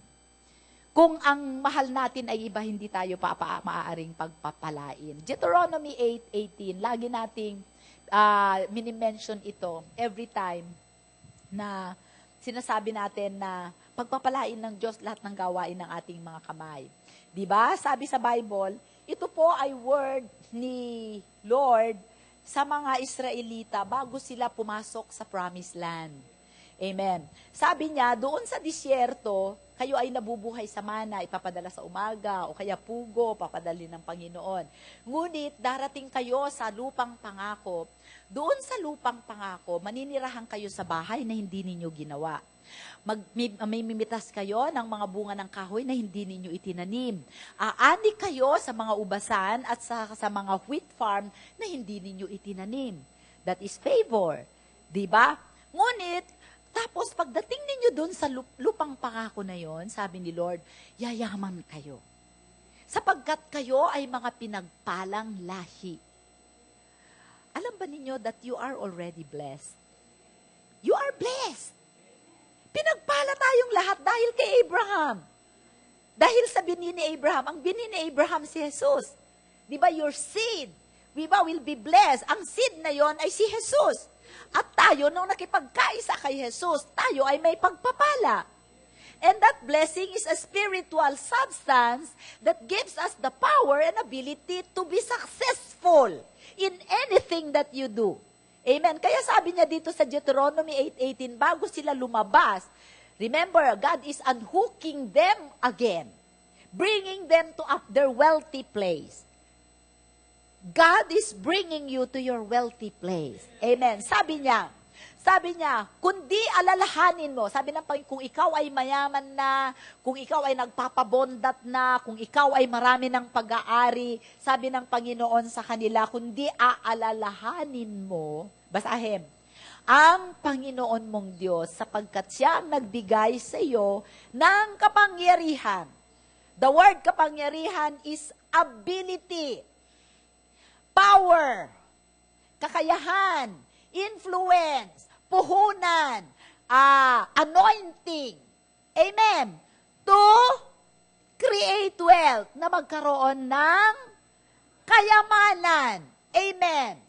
C: Kung ang mahal natin ay iba, hindi tayo maaaring pagpapalain. Deuteronomy 8:18, lagi nating minimension ito every time na sinasabi natin na pagpapalain ng Diyos lahat ng gawain ng ating mga kamay. Diba? Sabi sa Bible, ito po ay word ni Lord sa mga Israelita bago sila pumasok sa Promised Land. Amen. Sabi niya, doon sa disyerto, kayo ay nabubuhay sa mana, ipapadala sa umaga, o kaya pugo, papadali ng Panginoon. Ngunit darating kayo sa lupang pangako. Doon sa lupang pangako, maninirahan kayo sa bahay na hindi ninyo ginawa. May mimitas kayo ng mga bunga ng kahoy na hindi ninyo itinanim. Aani kayo sa mga ubasan at sa mga wheat farm na hindi ninyo itinanim. That is favor. Diba? Ngunit, tapos pagdating ninyo dun sa lupang pangako na yon, sabi ni Lord, yayaman kayo. Sapagkat kayo ay mga pinagpalang lahi. Alam ba ninyo that you are already blessed? You are blessed. Pinagpala tayong lahat dahil kay Abraham. Dahil sa bini ni Abraham, ang bini ni Abraham si Jesus. Di ba, your seed, will be blessed. Ang seed na yon ay si Jesus. At tayo, nung nakipagkaisa kay Jesus, tayo ay may pagpapala. And that blessing is a spiritual substance that gives us the power and ability to be successful in anything that you do. Amen. Kaya sabi niya dito sa Deuteronomy 8:18, bago sila lumabas, remember, God is unhooking them again, bringing them to up their wealthy place. God is bringing you to your wealthy place. Amen. Sabi niya, kundi alalahanin mo, sabi ng Panginoon, kung ikaw ay mayaman na, kung ikaw ay nagpapabondat na, kung ikaw ay marami ng pag-aari, sabi ng Panginoon sa kanila, kundi aalalahanin mo, basahin, ang Panginoon mong Diyos, sapagkat siya ang nagbigay sa iyo ng kapangyarihan. The word kapangyarihan is ability, power, kakayahan, influence, puhunan, anointing. Amen. To create wealth, na magkaroon ng kayamanan. Amen.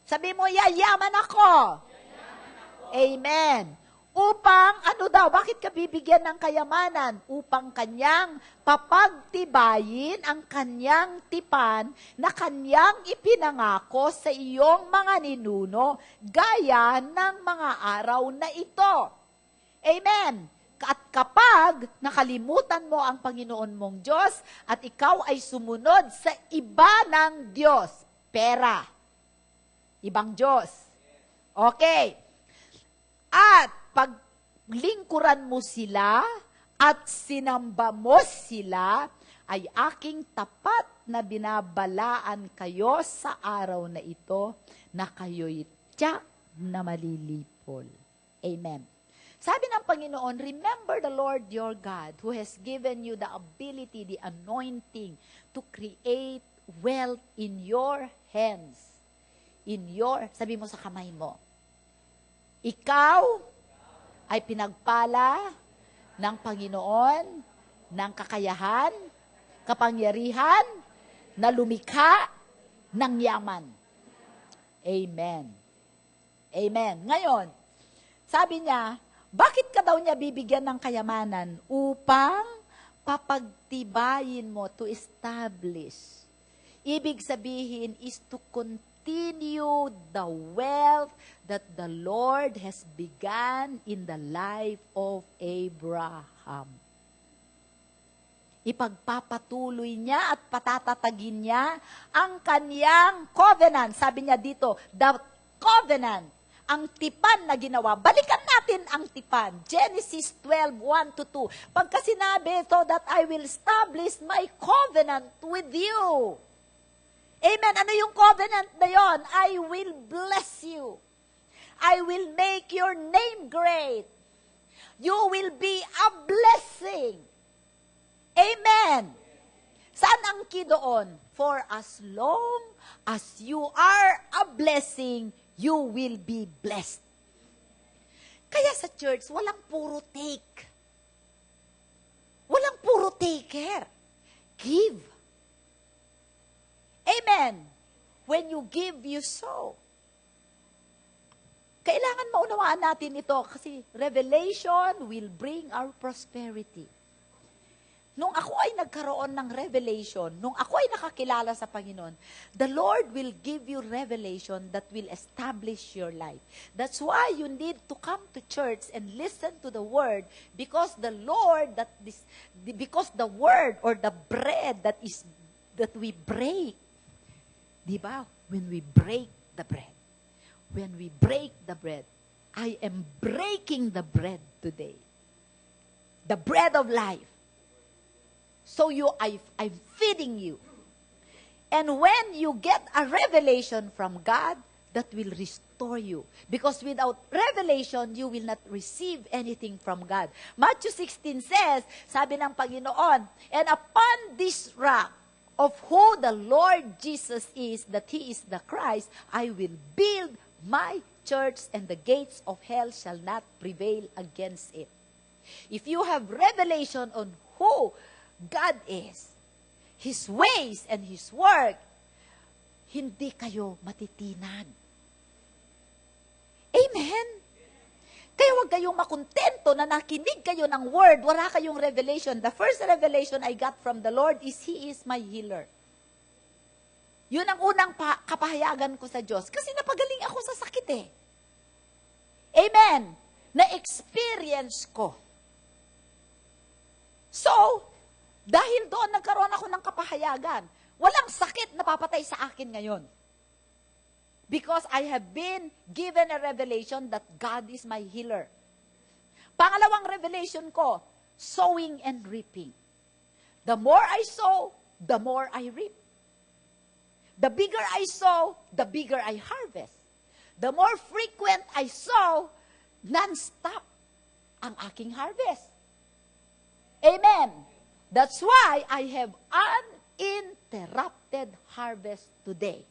C: Sabi mo, yayaman ako. Amen. Upang, bakit ka bibigyan ng kayamanan? Upang kanyang papagtibayin ang kanyang tipan na kanyang ipinangako sa iyong mga ninuno gaya ng mga araw na ito. Amen. At kapag nakalimutan mo ang Panginoon mong Diyos at ikaw ay sumunod sa iba ng Diyos, pera, ibang Diyos. Okay. At pag lingkuran mo sila at sinamba mo sila, ay aking tapat na binabalaan kayo sa araw na ito na kayo'y tiyak na malilipol. Amen. Sabi ng Panginoon, remember the Lord your God who has given you the ability, the anointing to create wealth in your hands. Sabi mo sa kamay mo, ikaw ay pinagpala ng Panginoon ng kakayahan, kapangyarihan, na lumikha ng yaman. Amen. Amen. Ngayon, sabi niya, bakit ka daw niya bibigyan ng kayamanan? Upang papagtibayin mo, to establish. Ibig sabihin is to continue the wealth that the Lord has begun in the life of Abraham. Ipagpapatuloy niya at patatatagin niya ang kanyang covenant. Sabi niya dito, the covenant, ang tipan na ginawa. Balikan natin ang tipan. Genesis 12:1-2. Pagka sinabi, so that I will establish my covenant with you. Amen. Ano yung covenant na yon? I will bless you. I will make your name great. You will be a blessing. Amen. Saan ang key doon? For as long as you are a blessing, you will be blessed. Kaya sa church, walang puro take. Walang puro taker. Give. Amen. When you give, you sow. Kailangan maunawaan natin ito kasi revelation will bring our prosperity. Nung ako ay nagkaroon ng revelation, nung ako ay nakakilala sa Panginoon, the Lord will give you revelation that will establish your life. That's why you need to come to church and listen to the word, because the word or the bread that we break, di ba? When we break the bread, I am breaking the bread today. The bread of life. So I'm feeding you. And when you get a revelation from God, that will restore you. Because without revelation, you will not receive anything from God. Matthew 16 says, sabi ng Panginoon, and upon this rock of who the Lord Jesus is, that He is the Christ, I will build my church, and the gates of hell shall not prevail against it. If you have revelation on who God is, His ways and His work, hindi kayo matitinag. Amen? Kaya huwag kayong makontento na nakinig kayo ng word, wala kayong revelation. The first revelation I got from the Lord is He is my healer. Yun ang unang kapahayagan ko sa Diyos. Kasi napagaling ako sa sakit eh. Amen? Na-experience ko. So, dahil doon nagkaroon ako ng kapahayagan, walang sakit na papatay sa akin ngayon. Because I have been given a revelation that God is my healer. Pangalawang revelation ko, sowing and reaping. The more I sow, the more I reap. The bigger I sow, the bigger I harvest. The more frequent I sow, non-stop ang aking harvest. Amen. That's why I have uninterrupted harvest today.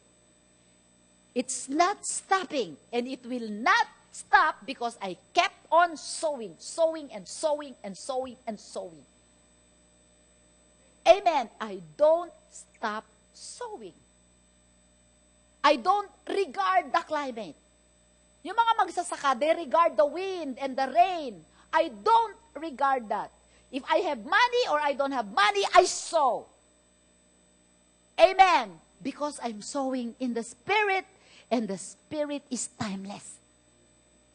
C: It's not stopping, and it will not stop because I kept on sowing, and sowing, and sowing, and sowing. Amen. I don't stop sowing. I don't regard the climate. Yung mga magsasaka, they regard the wind and the rain. I don't regard that. If I have money or I don't have money, I sow. Amen. Because I'm sowing in the Spirit, and the Spirit is timeless.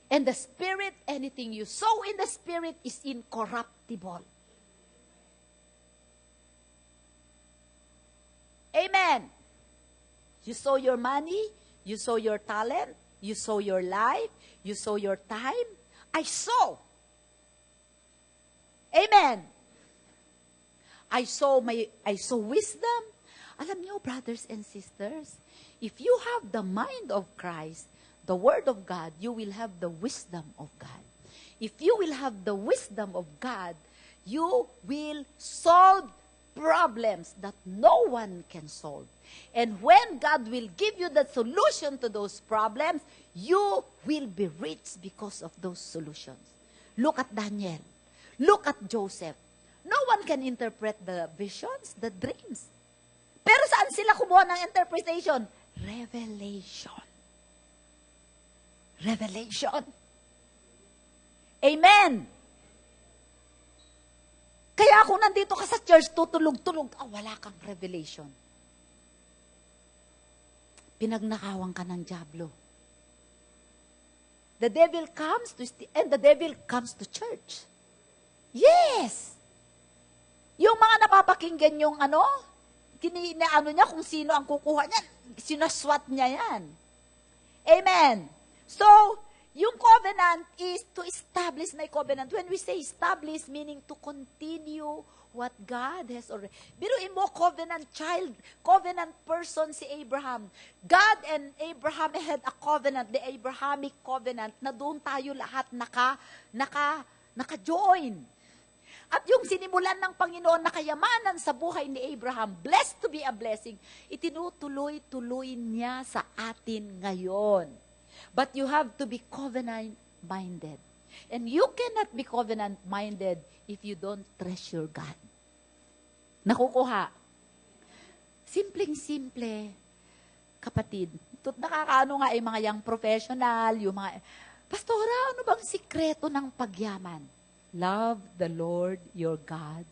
C: And the Spirit, anything you sow in the Spirit is incorruptible. Amen. You sow your money, you sow your talent, you sow your life, you sow your time. I sow. Amen. I sow wisdom. Alam niyo, brothers and sisters, if you have the mind of Christ, the Word of God, you will have the wisdom of God. If you will have the wisdom of God, you will solve problems that no one can solve. And when God will give you the solution to those problems, you will be rich because of those solutions. Look at Daniel. Look at Joseph. No one can interpret the visions, the dreams. Pero saan sila kumuha ng interpretation? Revelation. Revelation. Amen. Kaya kung nandito ka sa church, tutulog-tulog, wala kang revelation. Pinagnakawan ka ng dyablo. The devil comes to and the devil comes to church. Yes! Yung mga napapakinggan yung niya kung sino ang kukuha niya, sinaswat niya yan. Amen. So, yung covenant is to establish my covenant. When we say establish, meaning to continue what God has already. Biruin mo, covenant child, covenant person si Abraham. God and Abraham had a covenant, the Abrahamic covenant, na doon tayo lahat naka-join. At yung sinimulan ng Panginoon na kayamanan sa buhay ni Abraham, blessed to be a blessing, itinutuloy-tuloy niya sa atin ngayon. But you have to be covenant-minded. And you cannot be covenant-minded if you don't treasure God. Nakukuha. Simpleng-simple, kapatid. Nakakaano nga mga young professional, yung mga, Pastora, ano bang sikreto ng pagyaman? Love the Lord your God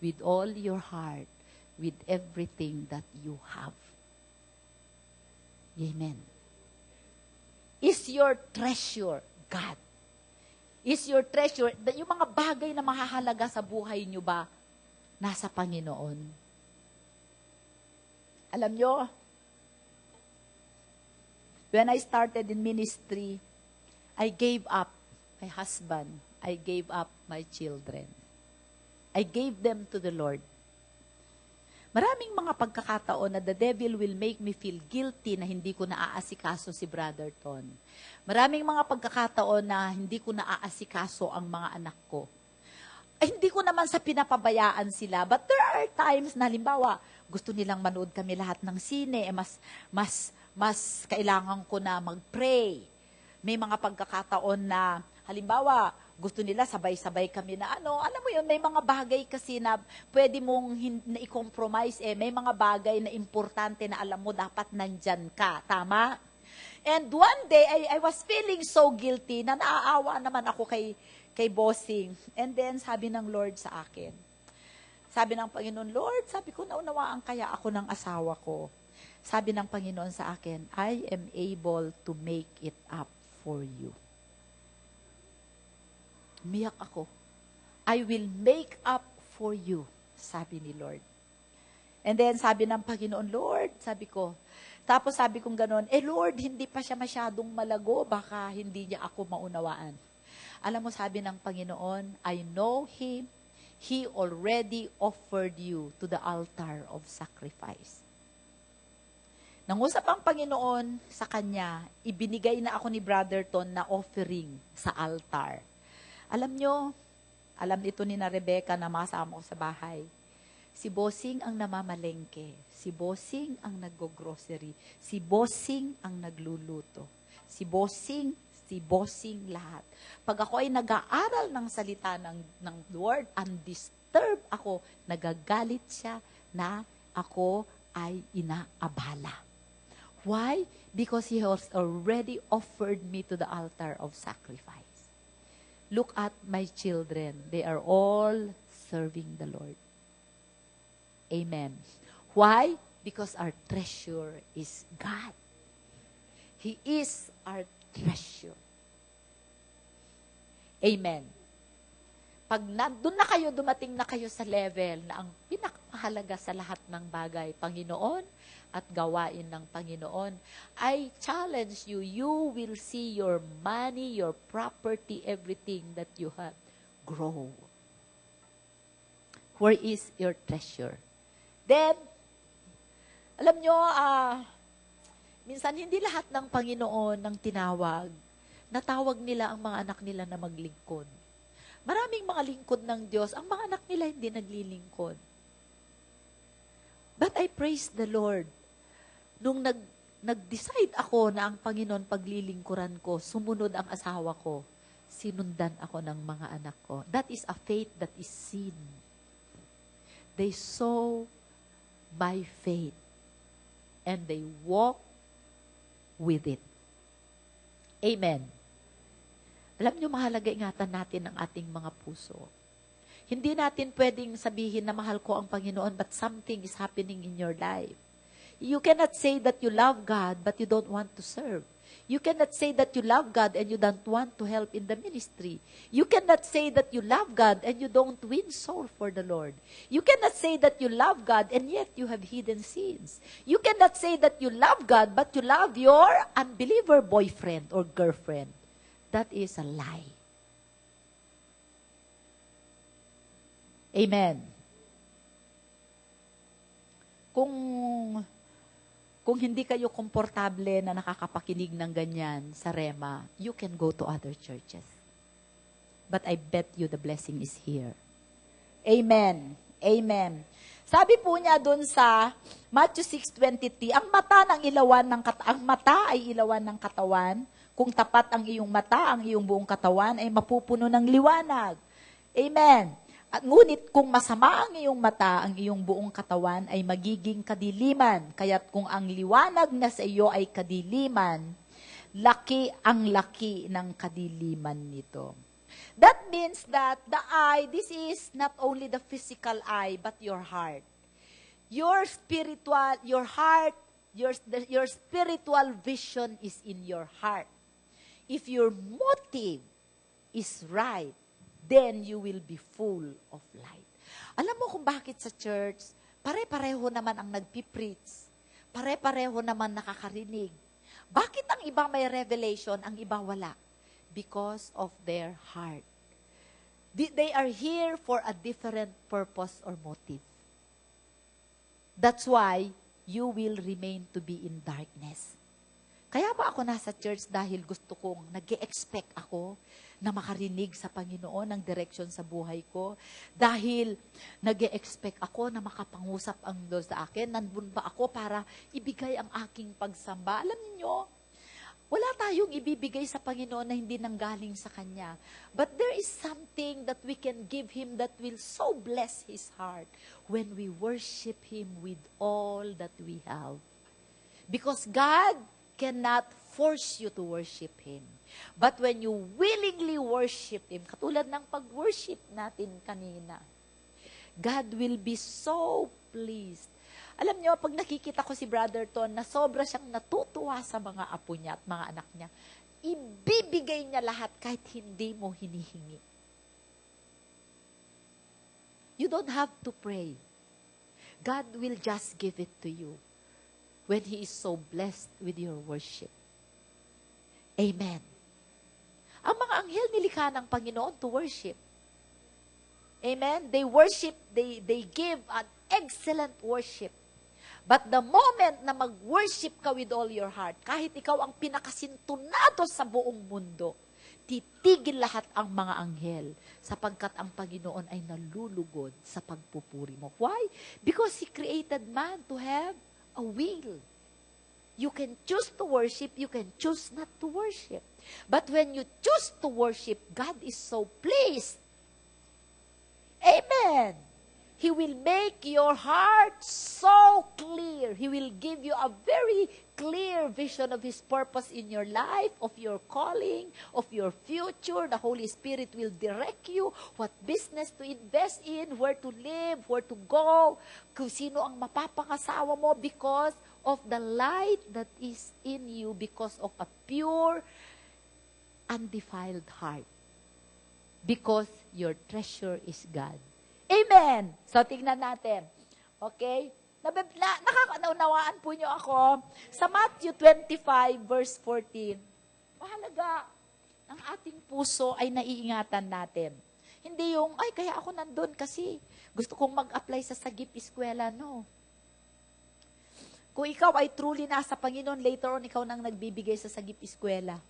C: with all your heart, with everything that you have. Amen. Is your treasure God? Is your treasure, yung mga bagay na mahahalaga sa buhay nyo ba, nasa Panginoon? Alam nyo, when I started in ministry, I gave up my husband. I gave up my children. I gave them to the Lord. Maraming mga pagkakataon na the devil will make me feel guilty na hindi ko naaasikaso si Brother Ton. Maraming mga pagkakataon na hindi ko naaasikaso ang mga anak ko. Ay, hindi ko naman sa pinapabayaan sila. But there are times na, halimbawa, gusto nilang manood kami lahat ng sine, mas kailangan ko na mag-pray. May mga pagkakataon na, halimbawa, gusto nila sabay-sabay kami na alam mo yun, may mga bagay kasi na pwede mong i-compromise May mga bagay na importante na alam mo dapat nandyan ka. Tama? And one day, I was feeling so guilty na naaawa naman ako kay bossing. And then, sabi ng Lord sa akin, sabi ng Panginoon, Lord, sabi ko, naunawaan kaya ako ng asawa ko. Sabi ng Panginoon sa akin, I am able to make it up for you. Umiyak ako. I will make up for you, sabi ni Lord. And then sabi ng Panginoon, Lord, sabi ko, tapos sabi kong ganon, Lord, hindi pa siya masyadong malago, baka hindi niya ako maunawaan. Alam mo, sabi ng Panginoon, I know Him, He already offered you to the altar of sacrifice. Nangusap ang Panginoon sa kanya, ibinigay na ako ni Brother Ton na offering sa altar. Alam nyo, alam ito ni na Rebecca na makasama ko sa bahay. Si Bossing ang namamalengke. Si Bossing ang nag-grocery. Si Bossing ang nagluluto. Si Bossing lahat. Pag ako ay nag-aaral ng salita ng Lord, undisturbed ako, nagagalit siya na ako ay inaabala. Why? Because He has already offered me to the altar of sacrifice. Look at my children. They are all serving the Lord. Amen. Why? Because our treasure is God. He is our treasure. Amen. Pag nandun na kayo, dumating na kayo sa level na ang pinakamahalaga sa lahat ng bagay, Panginoon at gawain ng Panginoon, I challenge you, you will see your money, your property, everything that you have grow. Where is your treasure? Then, alam nyo, minsan hindi lahat ng Panginoon ng tinawag, natawag nila ang mga anak nila na maglingkod. Maraming mga lingkod ng Diyos, ang mga anak nila hindi naglilingkod. But I praise the Lord. Nung nag-decide ako na ang Panginoon paglilingkuran ko, sumunod ang asawa ko, sinundan ako ng mga anak ko. That is a faith that is seen. They saw by faith and they walk with it. Amen. Alam niyo, mahalaga ingatan natin ang ating mga puso. Hindi natin pwedeng sabihin na mahal ko ang Panginoon but something is happening in your life. You cannot say that you love God but you don't want to serve. You cannot say that you love God and you don't want to help in the ministry. You cannot say that you love God and you don't win soul for the Lord. You cannot say that you love God and yet you have hidden sins. You cannot say that you love God but you love your unbeliever boyfriend or girlfriend. That is a lie. Amen. Kung hindi kayo komportable na nakakapakinig ng ganyan sa Rema, you can go to other churches. But I bet you the blessing is here. Amen. Amen. Sabi po niya doon sa Matthew 6:23, ang mata ay ilawan ng katawan. Kung tapat ang iyong mata, ang iyong buong katawan ay mapupuno ng liwanag. Amen. At ngunit kung masama ang iyong mata, ang iyong buong katawan ay magiging kadiliman. Kaya't kung ang liwanag na sa iyo ay kadiliman, laki ang laki ng kadiliman nito. That means that the eye, this is not only the physical eye, but your heart. Your spiritual, your heart, your spiritual vision is in your heart. If your motive is right, then you will be full of light. Alam mo kung bakit sa church, pare-pareho naman ang nagpipreach. Pare-pareho naman nakakarinig. Bakit ang iba may revelation, ang iba wala? Because of their heart. They are here for a different purpose or motive. That's why you will remain to be in darkness. Kaya ba ako nasa church dahil gusto kong nag-expect ako na makarinig sa Panginoon ng direksyon sa buhay ko? Dahil nag-expect ako na makapangusap ang Diyos sa akin? Nandun ba ako para ibigay ang aking pagsamba? Alam niyo, wala tayong ibibigay sa Panginoon na hindi nanggaling sa Kanya. But there is something that we can give Him that will so bless His heart when we worship Him with all that we have. Because God cannot force you to worship Him. But when you willingly worship Him, katulad ng pag-worship natin kanina, God will be so pleased. Alam niyo, pag nakikita ko si Brother Ton na sobra siyang natutuwa sa mga apo niya at mga anak niya, ibibigay niya lahat kahit hindi mo hinihingi. You don't have to pray. God will just give it to you when He is so blessed with your worship. Amen. Ang mga anghel nilikha ng Panginoon to worship. Amen? They worship, they give an excellent worship. But the moment na mag-worship ka with all your heart, kahit ikaw ang pinakasintunado sa buong mundo, titigil lahat ang mga anghel sapagkat ang Panginoon ay nalulugod sa pagpupuri mo. Why? Because He created man to have a will. You can choose to worship, you can choose not to worship. But when you choose to worship, God is so pleased. Amen. He will make your heart so clear. He will give you a very clear vision of His purpose in your life, of your calling, of your future. The Holy Spirit will direct you what business to invest in, where to live, where to go, kung sino ang mapapangasawa mo because of the light that is in you, because of a pure, undefiled heart. Because your treasure is God. Amen! So, tingnan natin. Okay? Nakakaunawaan po niyo ako. Sa Matthew 25, verse 14, mahalaga, ang ating puso ay naiingatan natin. Hindi yung, ay, kaya ako nandun kasi gusto kong mag-apply sa Sagip Eskwela. No. Kung ikaw ay truly nasa Panginoon, later on, ikaw nang nagbibigay sa Sagip Eskwela.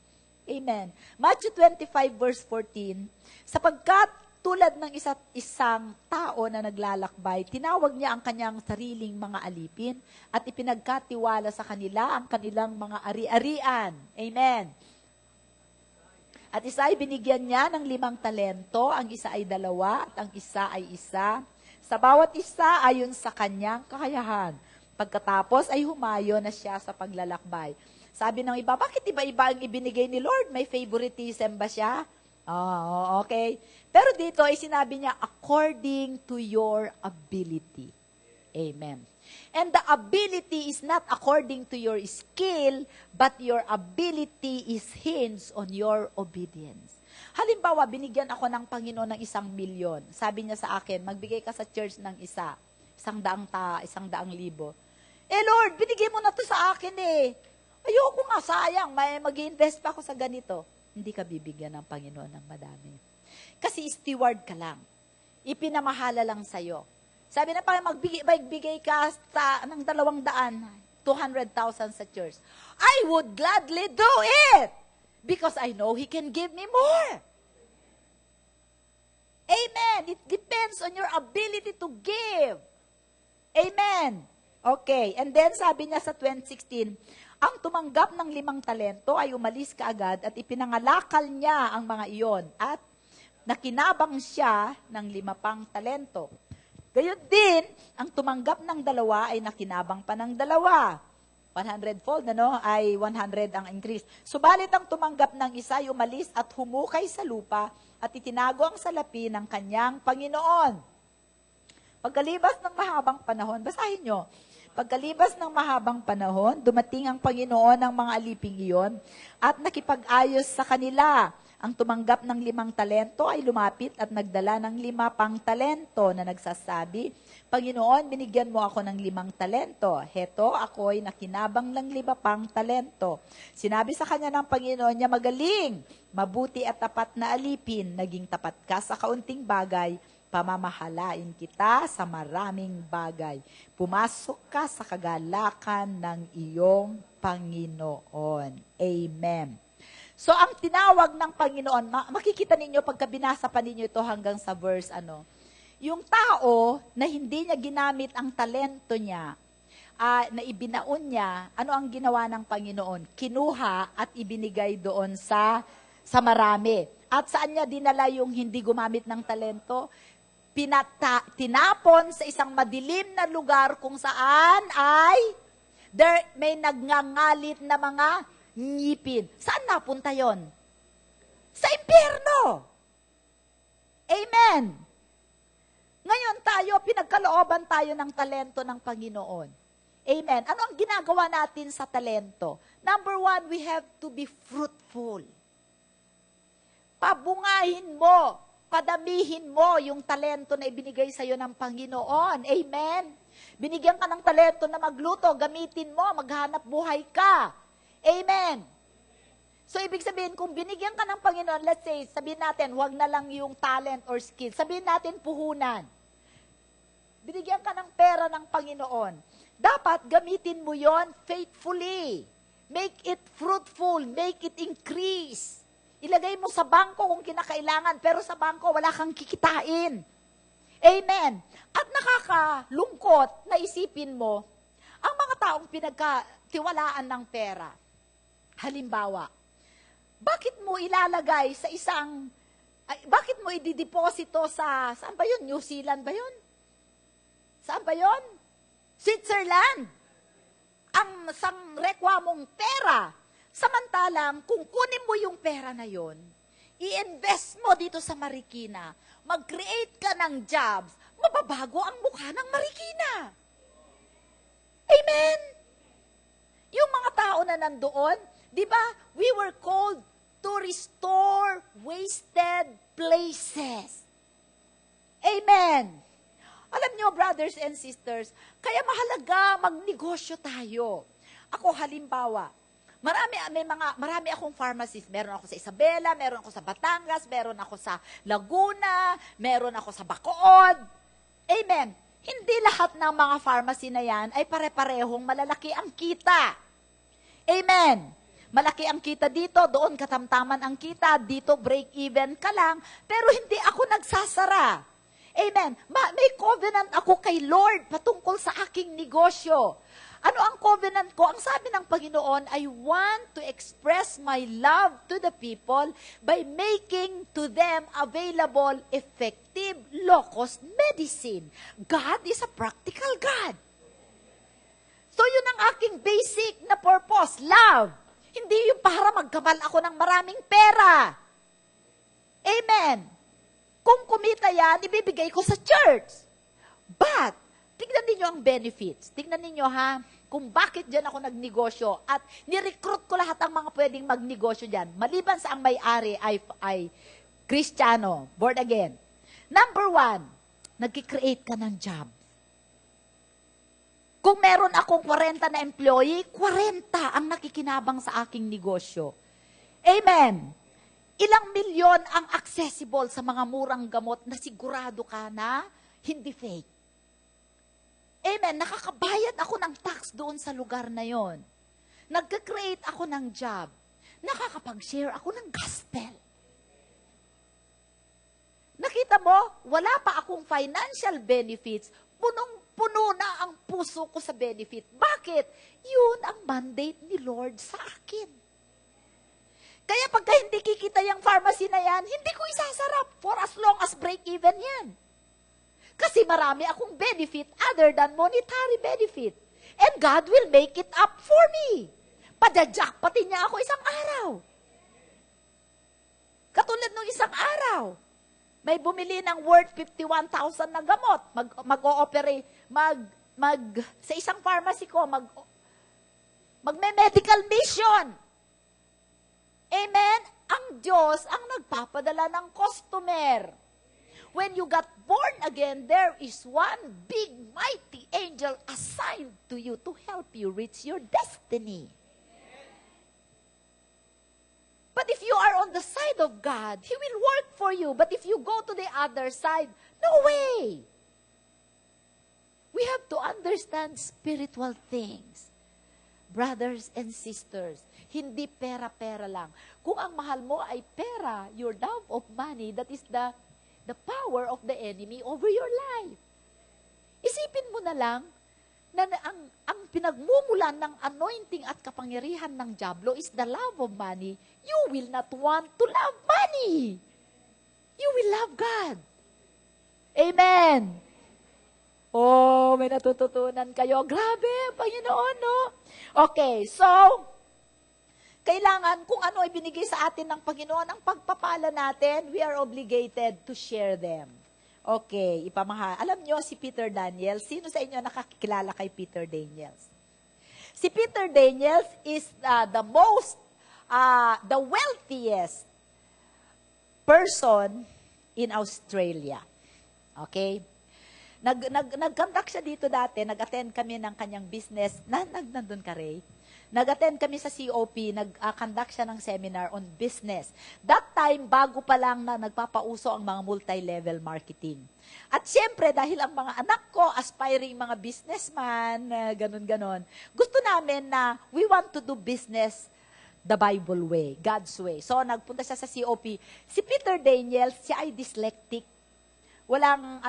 C: Amen. Matthew 25, verse 14, sapagkat tulad ng isang tao na naglalakbay, tinawag niya ang kanyang sariling mga alipin at ipinagkatiwala sa kanila ang kanilang mga ari-arian. Amen. At isa ay binigyan niya ng 5 talento, ang isa ay 2, at ang isa ay 1. Sa bawat isa ayon sa kanyang kakayahan. Pagkatapos ay humayo na siya sa paglalakbay. Sabi ng iba, bakit iba-iba ang ibinigay ni Lord? May favoritism ba siya? Oh, okay. Pero dito ay sinabi niya, according to your ability. Amen. And the ability is not according to your skill, but your ability is hinged on your obedience. Halimbawa, binigyan ako ng Panginoon ng 1,000,000. Sabi niya sa akin, magbigay ka sa church ng 100,000. Eh Lord, binigay mo na to sa akin eh. Ayoko nga, sayang, mag-invest pa ako sa ganito. Hindi ka bibigyan ng Panginoon ng madami. Kasi steward ka lang. Ipinamahala lang sa'yo. Sabi na pa, magbigay ka ng 200,000 sa church. I would gladly do it because I know He can give me more. Amen. It depends on your ability to give. Amen. Okay. And then sabi niya sa 2016, ang tumanggap ng 5 talento ay umalis kaagad at ipinangalakal niya ang mga iyon at nakinabang siya ng 5 pang talento. Gayon din, ang tumanggap ng 2 ay nakinabang pa ng 2. 100-fold, ay 100 ang increase. Subalit ang tumanggap ng isa ay umalis at humukay sa lupa at itinago ang salapi ng kanyang Panginoon. Pagkalibas ng mahabang panahon, basahin nyo, pagkalibas ng mahabang panahon, dumating ang Panginoon ng mga aliping iyon at nakipag-ayos sa kanila. Ang tumanggap ng 5 talento ay lumapit at nagdala ng 5 pang talento na nagsasabi, Panginoon, binigyan mo ako ng 5 talento. Heto, ako'y nakinabang ng 5 pang talento. Sinabi sa kanya ng Panginoon niya, magaling, mabuti at tapat na alipin, naging tapat ka sa kaunting bagay, pamamahalain kita sa maraming bagay. Pumasok ka sa kagalakan ng iyong Panginoon. Amen. So, ang tinawag ng Panginoon, makikita ninyo pagka binasa pa ninyo ito hanggang sa verse, yung tao na hindi niya ginamit ang talento niya, na ibinaon niya, ano ang ginawa ng Panginoon? Kinuha at ibinigay doon sa marami. At saan niya dinala yung hindi gumamit ng talento? Tinapon sa isang madilim na lugar kung saan ay may nagngangalit na mga ngipin. Saan napunta yon? Sa impyerno. Amen. Ngayon tayo, pinagkalooban tayo ng talento ng Panginoon. Amen. Ano ang ginagawa natin sa talento? Number 1, we have to be fruitful. Pabungahin mo, padamihin mo yung talento na ibinigay sa iyo ng Panginoon. Amen. Binigyan ka ng talento na magluto, gamitin mo, maghanap buhay ka. Amen. So, ibig sabihin, kung binigyan ka ng Panginoon, let's say, sabihin natin, huwag na lang yung talent or skill. Sabihin natin, puhunan. Binigyan ka ng pera ng Panginoon. Dapat gamitin mo yon faithfully. Make it fruitful. Make it increase. Ilagay mo sa bangko kung kinakailangan, pero sa bangko wala kang kikitain. Amen. At nakakalungkot na isipin mo, ang mga taong pinagkatiwalaan ng pera, halimbawa, bakit mo ilalagay sa bakit mo idideposito saan ba yun? New Zealand ba yun? Saan ba yun? Switzerland. Ang rekwa mong pera. Samantalang, kung kunin mo yung pera na yun, i-invest mo dito sa Marikina, mag-create ka ng jobs, mababago ang mukha ng Marikina. Amen? Yung mga tao na nandoon, di ba, we were called to restore wasted places. Amen. Alam nyo, brothers and sisters, kaya mahalaga magnegosyo tayo. Ako, halimbawa, marami akong pharmacist. Meron ako sa Isabela, meron ako sa Batangas, meron ako sa Laguna, meron ako sa Bacood. Amen. Hindi lahat ng mga pharmacy na yan ay pare-parehong malalaki ang kita. Amen. Malaki ang kita dito, doon katamtaman ang kita, dito break-even ka lang, pero hindi ako nagsasara. Amen. May covenant ako kay Lord patungkol sa aking negosyo. Ano ang covenant ko? Ang sabi ng Panginoon, I want to express my love to the people by making to them available effective low-cost medicine. God is a practical God. So yun ang aking basic na purpose, love. Hindi yung para magkabal ako ng maraming pera. Amen. Kung kumita yan, ibibigay ko sa church. But, tignan ninyo ang benefits. Tignan ninyo kung bakit dyan ako nagnegosyo. At nirecruit ko lahat ang mga pwedeng magnegosyo dyan. Maliban sa ang may-ari ay Kristiyano, born again. Number 1, nag-create ka ng job. Kung meron akong 40 na employee, 40 ang nakikinabang sa aking negosyo. Amen. Ilang milyon ang accessible sa mga murang gamot na sigurado ka na hindi fake. Amen. Nakakabayad ako ng tax doon sa lugar na yon. Nagka-create ako ng job. Nakakapag-share ako ng gospel. Nakita mo, wala pa akong financial benefits, punong-puno na ang puso ko sa benefit. Bakit? Yun ang mandate ni Lord sa akin. Kaya pagka hindi kikita yung pharmacy na yan, hindi ko isasarap for as long as break-even yan. Kasi marami akong benefit other than monetary benefit. And God will make it up for me. Padadjakpatin niya ako isang araw. Katulad nung isang araw, may bumili ng worth 51,000 na gamot. Mag-o-operate, sa isang pharmacy ko, magme-medical mission. Amen? Ang Diyos ang nagpapadala ng customer. When you got born again, there is one big, mighty angel assigned to you to help you reach your destiny. But if you are on the side of God, He will work for you. But if you go to the other side, no way. We have to understand spiritual things. Brothers and sisters, hindi pera-pera lang. Kung ang mahal mo ay pera, your love of money, that is the power of the enemy over your life. Isipin mo na lang na ang pinagmumulan ng anointing at kapangyarihan ng dyablo is the love of money. You will not want to love money. You will love God. Amen. Oh, may natututunan kayo. Grabe, Panginoon, no? Okay, so, kailangan kung ano ay binigay sa atin ng Panginoon, ang pagpapala natin, we are obligated to share them. Okay, ipamahal. Alam nyo, si Peter Daniels, sino sa inyo nakakilala kay Peter Daniels? Si Peter Daniels is the wealthiest person in Australia. Okay? Nag-conduct siya dito dati, nag-attend kami ng kanyang business, nandun ka, Ray? Nag-attend kami sa COP, nag-conduct siya ng seminar on business. That time, bago pa lang na nagpapauso ang mga multi-level marketing. At syempre, dahil ang mga anak ko, aspiring mga businessman, ganun-ganon, gusto namin na we want to do business the Bible way, God's way. So, nagpunta siya sa COP. Si Peter Daniels, siya ay dyslexic. Walang,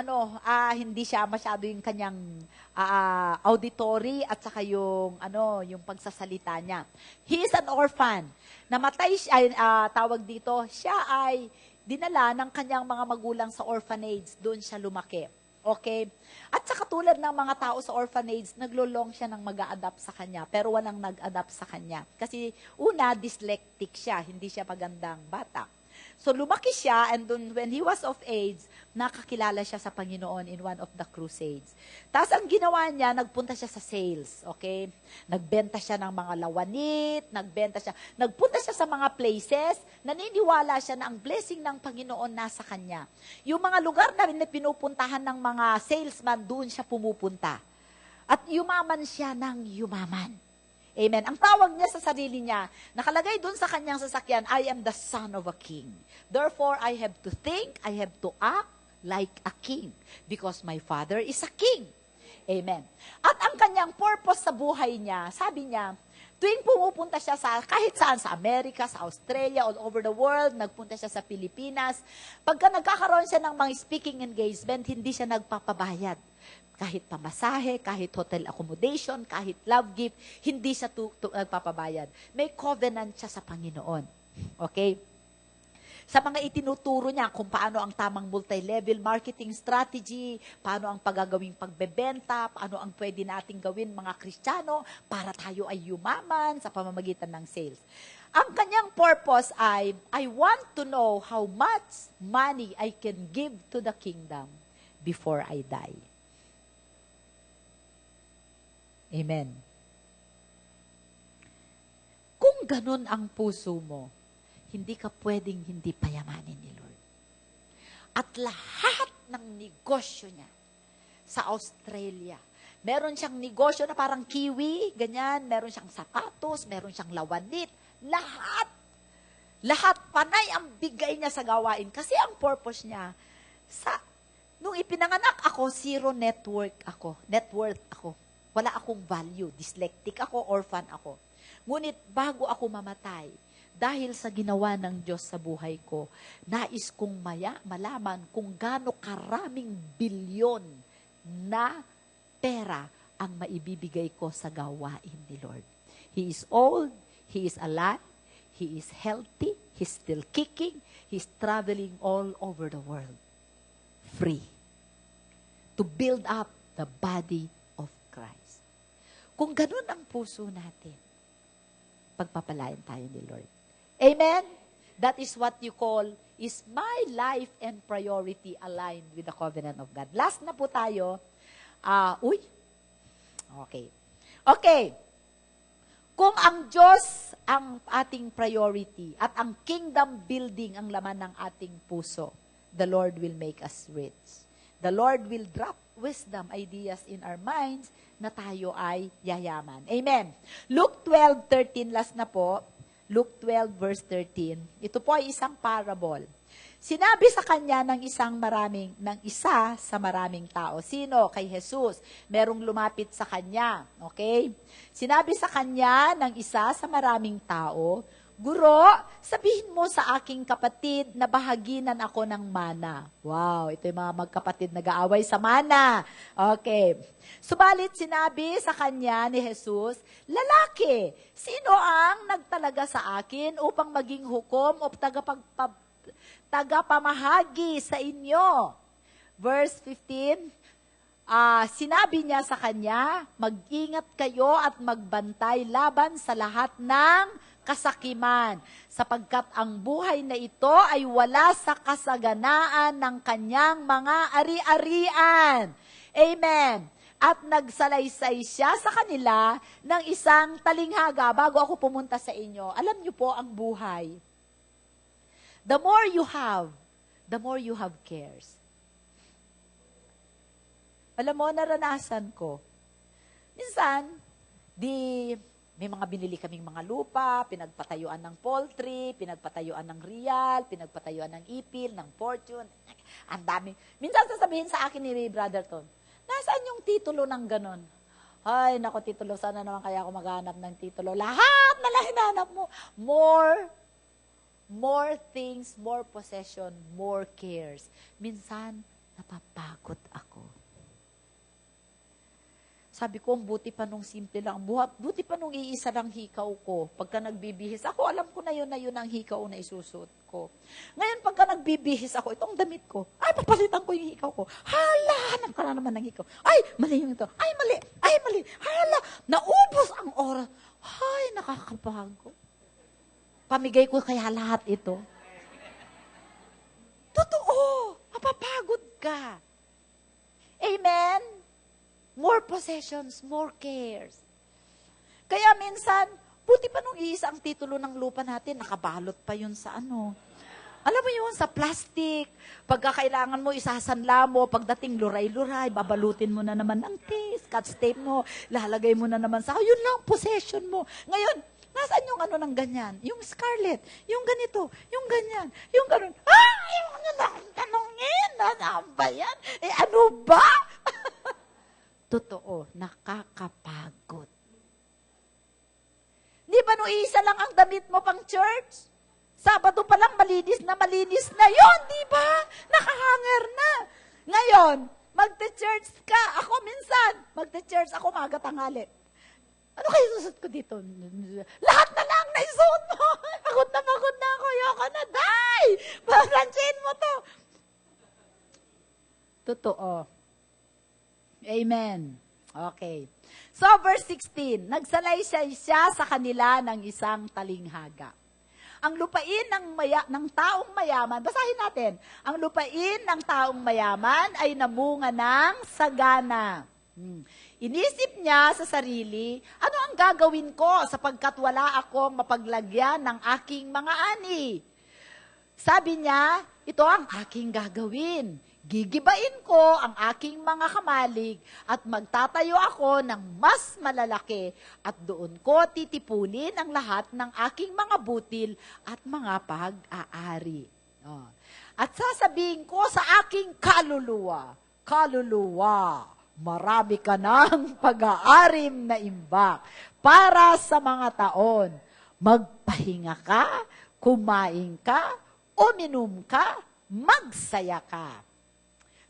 C: hindi siya masyado yung kanyang auditory at saka yung pagsasalita niya. He is an orphan. Namatay siya, tawag dito, siya ay dinala ng kanyang mga magulang sa orphanage. Doon siya lumaki. Okay? At sa katulad ng mga tao sa orphanage, naglolong siya ng mag-a-adapt sa kanya, pero walang nag-adapt sa kanya. Kasi una, dyslexic siya, hindi siya magandang bata. So, lumaki siya, and when he was of age, nakakilala siya sa Panginoon in one of the crusades. Tapos, ang ginawa niya, nagpunta siya sa sales, okay? Nagbenta siya ng mga lawanit, nagpunta siya sa mga places, naniniwala siya na ang blessing ng Panginoon nasa kanya. Yung mga lugar na pinupuntahan ng mga salesman, doon siya pumupunta. At yumaman siya ng yumaman. Amen. Ang tawag niya sa sarili niya, nakalagay doon sa kanyang sasakyan, I am the son of a king. Therefore, I have to think, I have to act like a king. Because my father is a king. Amen. At ang kanyang purpose sa buhay niya, sabi niya, tuwing pumupunta siya kahit saan, sa Amerika, sa Australia, all over the world, nagpunta siya sa Pilipinas, pagka nagkakaroon siya ng mga speaking engagement, hindi siya nagpapabayad. Kahit pamasahe, kahit hotel accommodation, kahit love gift, hindi siya nagpapabayad. May covenant siya sa Panginoon. Okay? Sa mga itinuturo niya kung paano ang tamang multi-level marketing strategy, paano ang paggagawing pagbebenta, paano ang pwede nating gawin mga Kristiyano para tayo ay yumaman sa pamamagitan ng sales. Ang kanyang purpose ay, I want to know how much money I can give to the kingdom before I die. Amen. Kung ganun ang puso mo, hindi ka pwedeng hindi payamanin ni Lord. At lahat ng negosyo niya sa Australia, meron siyang negosyo na parang kiwi, ganyan, meron siyang sapatos, meron siyang lawanit, lahat panay ang bigay niya sa gawain. Kasi ang purpose niya, nung ipinanganak ako, zero net worth ako. Wala akong value. Dyslexic ako, orphan ako. Ngunit bago ako mamatay, dahil sa ginawa ng Diyos sa buhay ko, nais kong malaman kung gaano karaming bilyon na pera ang maibibigay ko sa gawain ni Lord. He is old, He is alive, He is healthy, He's still kicking, He's traveling all over the world. Free. To build up the body of Christ. Kung ganun ang puso natin, pagpapalain tayo ni Lord. Amen? That is what you call, is my life and priority aligned with the covenant of God. Last na po tayo. Okay. Okay. Kung ang Diyos ang ating priority at ang kingdom building ang laman ng ating puso, the Lord will make us rich. The Lord will drop wisdom, ideas in our minds na tayo ay yayaman. Amen. Luke 12:13, last na po. Luke 12 verse 13. Ito po ay isang parable. Sinabi sa kanya ng isa sa maraming tao. Sino? Kay Jesus. Merong lumapit sa kanya. Okay? Sinabi sa kanya ng isa sa maraming tao, Guro, sabihin mo sa aking kapatid na bahaginan ako ng mana. Wow, ito yung mga magkapatid nag-aaway sa mana. Okay. Subalit sinabi sa kanya ni Jesus, Lalaki, sino ang nagtalaga sa akin upang maging hukom o tagapamahagi sa inyo? Verse 15, sinabi niya sa kanya, mag-ingat kayo at magbantay laban sa lahat ng kasakiman, sapagkat ang buhay na ito ay wala sa kasaganaan ng kanyang mga ari-arian. Amen. At nagsalaysay siya sa kanila ng isang talinghaga. Bago ako pumunta sa inyo, alam niyo po ang buhay. The more you have cares. Alam mo, naranasan ko. Minsan, may mga binili kaming mga lupa, pinagpatayuan ng poultry, pinagpatayuan ng real, pinagpatayuan ng ipil, ng fortune. Ang dami. Minsan sasabihin sa akin ni Brother Ton, nasaan yung titulo ng ganon? Ay, nako titulo, sana naman kaya ako maghanap ng titulo. Lahat na lang hinanap mo. More things, more possession, more cares. Minsan, napapagod ako. Sabi ko, buti pa nung simple lang. Buti pa nung iisa lang hikaw ko. Pagka nagbibihis, ako alam ko na yun ang hikaw na isusuot ko. Ngayon, pagka nagbibihis ako, itong damit ko, ay, papalitan ko yung hikaw ko. Hala, hanap ka na naman ng hikaw. Ay, mali yung ito. Ay, mali. Hala, naubos ang oras. Ay, nakakapagod. Pamigay ko kaya lahat ito. Totoo, mapapagod ka. Amen? More possessions, more cares. Kaya minsan, buti pa nung iisa ang titulo ng lupa natin, nakabalot pa yun sa ano. Alam mo yun, sa plastic. Pagka kailangan mo, isasanla mo, pagdating luray-luray, babalutin mo na naman ng scotch tape mo, lalagay mo na naman sa, yun lang, possession mo. Ngayon, nasaan yung ano ng ganyan? Yung scarlet, yung ganito, yung ganyan, yung ganun. Yung ano na, tanongin, nasaan ba yan? Ano ba? Totoo, nakakapagod. Di ba no isa lang ang damit mo pang church? Sabado pa lang malinis na yun, di ba? Nakahanger na. Ngayon, magte-church ka. Ako minsan, magte-church ako maaga tanghali. Ano kayo susot ko dito? Lahat na lang naisuot mo. Pagod na ako. Yoko na, day! Paransin mo to. Totoo. Amen. Okay. So, verse 16, nagsalaysay siya sa kanila ng isang talinghaga. Ang lupain ng taong mayaman, basahin natin, ang lupain ng taong mayaman ay namunga ng sagana. Inisip niya sa sarili, ano ang gagawin ko sapagkat wala akong mapaglagyan ng aking mga ani? Sabi niya, ito ang aking gagawin. Gigibain ko ang aking mga kamalig at magtatayo ako ng mas malalaki at doon ko titipulin ang lahat ng aking mga butil at mga pag-aari. At sasabihin ko sa aking kaluluwa, marami ka ng pag-aarim na imbak para sa mga taon. Magpahinga ka, kumain ka, uminom ka, magsaya ka.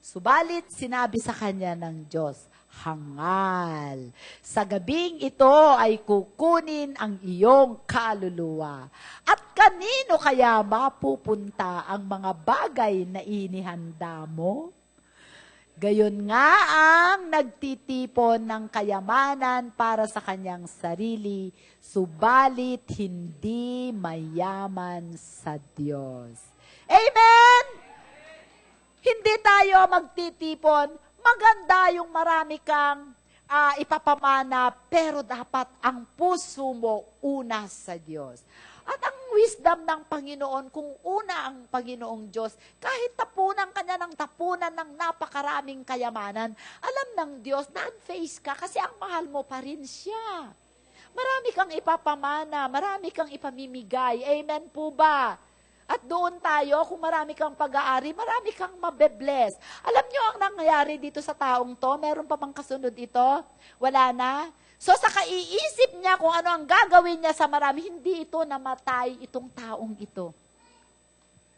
C: Subalit, sinabi sa kanya ng Diyos, hangal. Sa gabing ito ay kukunin ang iyong kaluluwa. At kanino kaya mapupunta ang mga bagay na inihanda mo?
D: Gayon nga ang nagtitipon ng kayamanan para sa kanyang sarili, subalit hindi mayaman sa Diyos. Amen! Hindi tayo magtitipon. Maganda yung marami kang ipapamana, pero dapat ang puso mo una sa Diyos. At ang wisdom ng Panginoon, kung una ang Panginoong Diyos, kahit tapunan ka niya ng tapunan ng napakaraming kayamanan, alam ng Diyos, non-face ka kasi ang mahal mo pa rin siya. Marami kang ipapamana, marami kang ipamimigay. Amen po ba? At doon tayo, kung marami kang pag-aari, marami kang mabe-bless. Alam nyo ang nangyayari dito sa taong to? Meron pa bang kasunod ito? Wala na? So sa kaiisip niya kung ano ang gagawin niya sa marami, hindi ito namatay itong taong ito.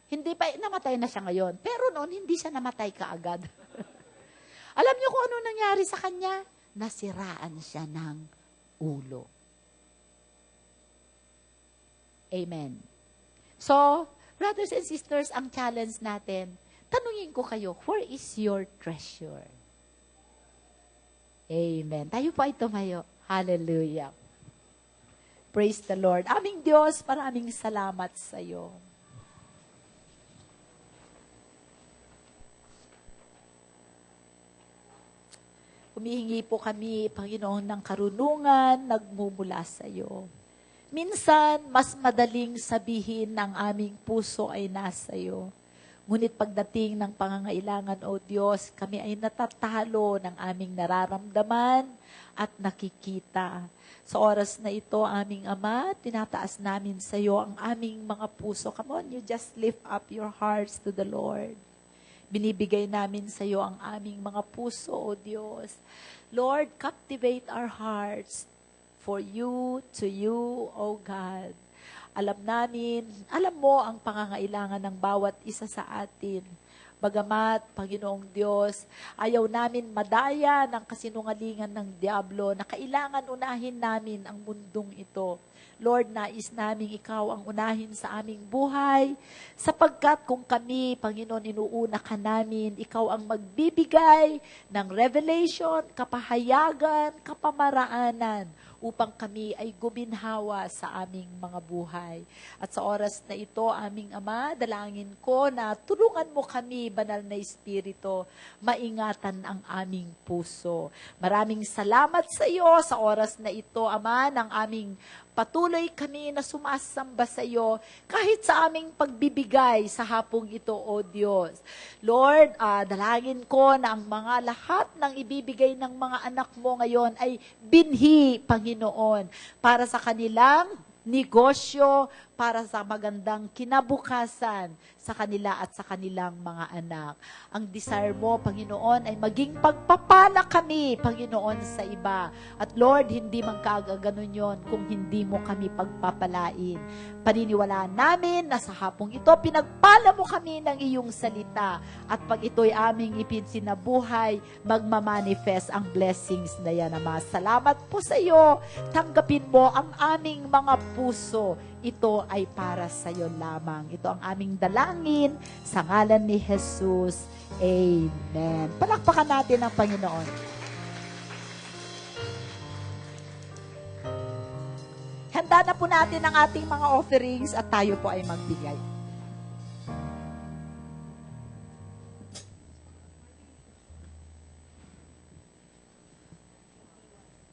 D: Hindi pa, namatay na siya ngayon. Pero noon, hindi siya namatay kaagad. Alam niyo kung ano nangyari sa kanya? Nasiraan siya ng ulo. Amen. So, brothers and sisters, ang challenge natin, tanungin ko kayo, where is your treasure? Amen. Tayo po ay tumayo. Hallelujah. Praise the Lord. Aming Diyos, maraming salamat sa iyo. Humihingi po kami, Panginoon, ng karunungan, nagmumula sa iyo. Minsan, mas madaling sabihin ng aming puso ay nasa iyo. Ngunit pagdating ng pangangailangan, O Diyos, kami ay natatalo ng aming nararamdaman at nakikita. Sa oras na ito, aming Ama, tinataas namin sa iyo ang aming mga puso. Come on, you just lift up your hearts to the Lord. Binibigay namin sa iyo ang aming mga puso, O Diyos. Lord, captivate our hearts for you, to you, O God. Alam namin, alam mo ang pangangailangan ng bawat isa sa atin. Bagamat, Panginoong Diyos, ayaw namin madaya ng kasinungalingan ng Diablo na kailangan unahin namin ang mundong ito. Lord, nais namin ikaw ang unahin sa aming buhay, sapagkat kung kami, Panginoon, inuuna ka namin, ikaw ang magbibigay ng revelation, kapahayagan, kapamaraanan, upang kami ay guminhawa sa aming mga buhay. At sa oras na ito, aming Ama, dalangin ko na tulungan mo kami, Banal na Espiritu, maingatan ang aming puso. Maraming salamat sa iyo sa oras na ito, Ama, ng aming patuloy kami na sumasamba sa iyo kahit sa aming pagbibigay sa hapong ito, O Diyos. Lord, dalangin ko na ang mga lahat ng ibibigay ng mga anak mo ngayon ay binhi, Panginoon, para sa kanilang negosyo, para sa magandang kinabukasan sa kanila at sa kanilang mga anak. Ang desire mo, Panginoon, ay maging pagpapala kami, Panginoon, sa iba. At Lord, hindi man kagaganon yon kung hindi mo kami pagpapalain. Paniniwalaan namin na sa hapong ito, pinagpala mo kami ng iyong salita. At pag ito'y aming ipinsinabuhay, magmamanifest ang blessings na yan, Ama. Salamat po sa iyo. Tanggapin mo ang aming mga puso. Ito ay para sa iyo lamang. Ito ang aming dalangin sa ngalan ni Jesus. Amen. Palakpakan natin ang Panginoon. Handa na po natin ang ating mga offerings at tayo po ay magbigay.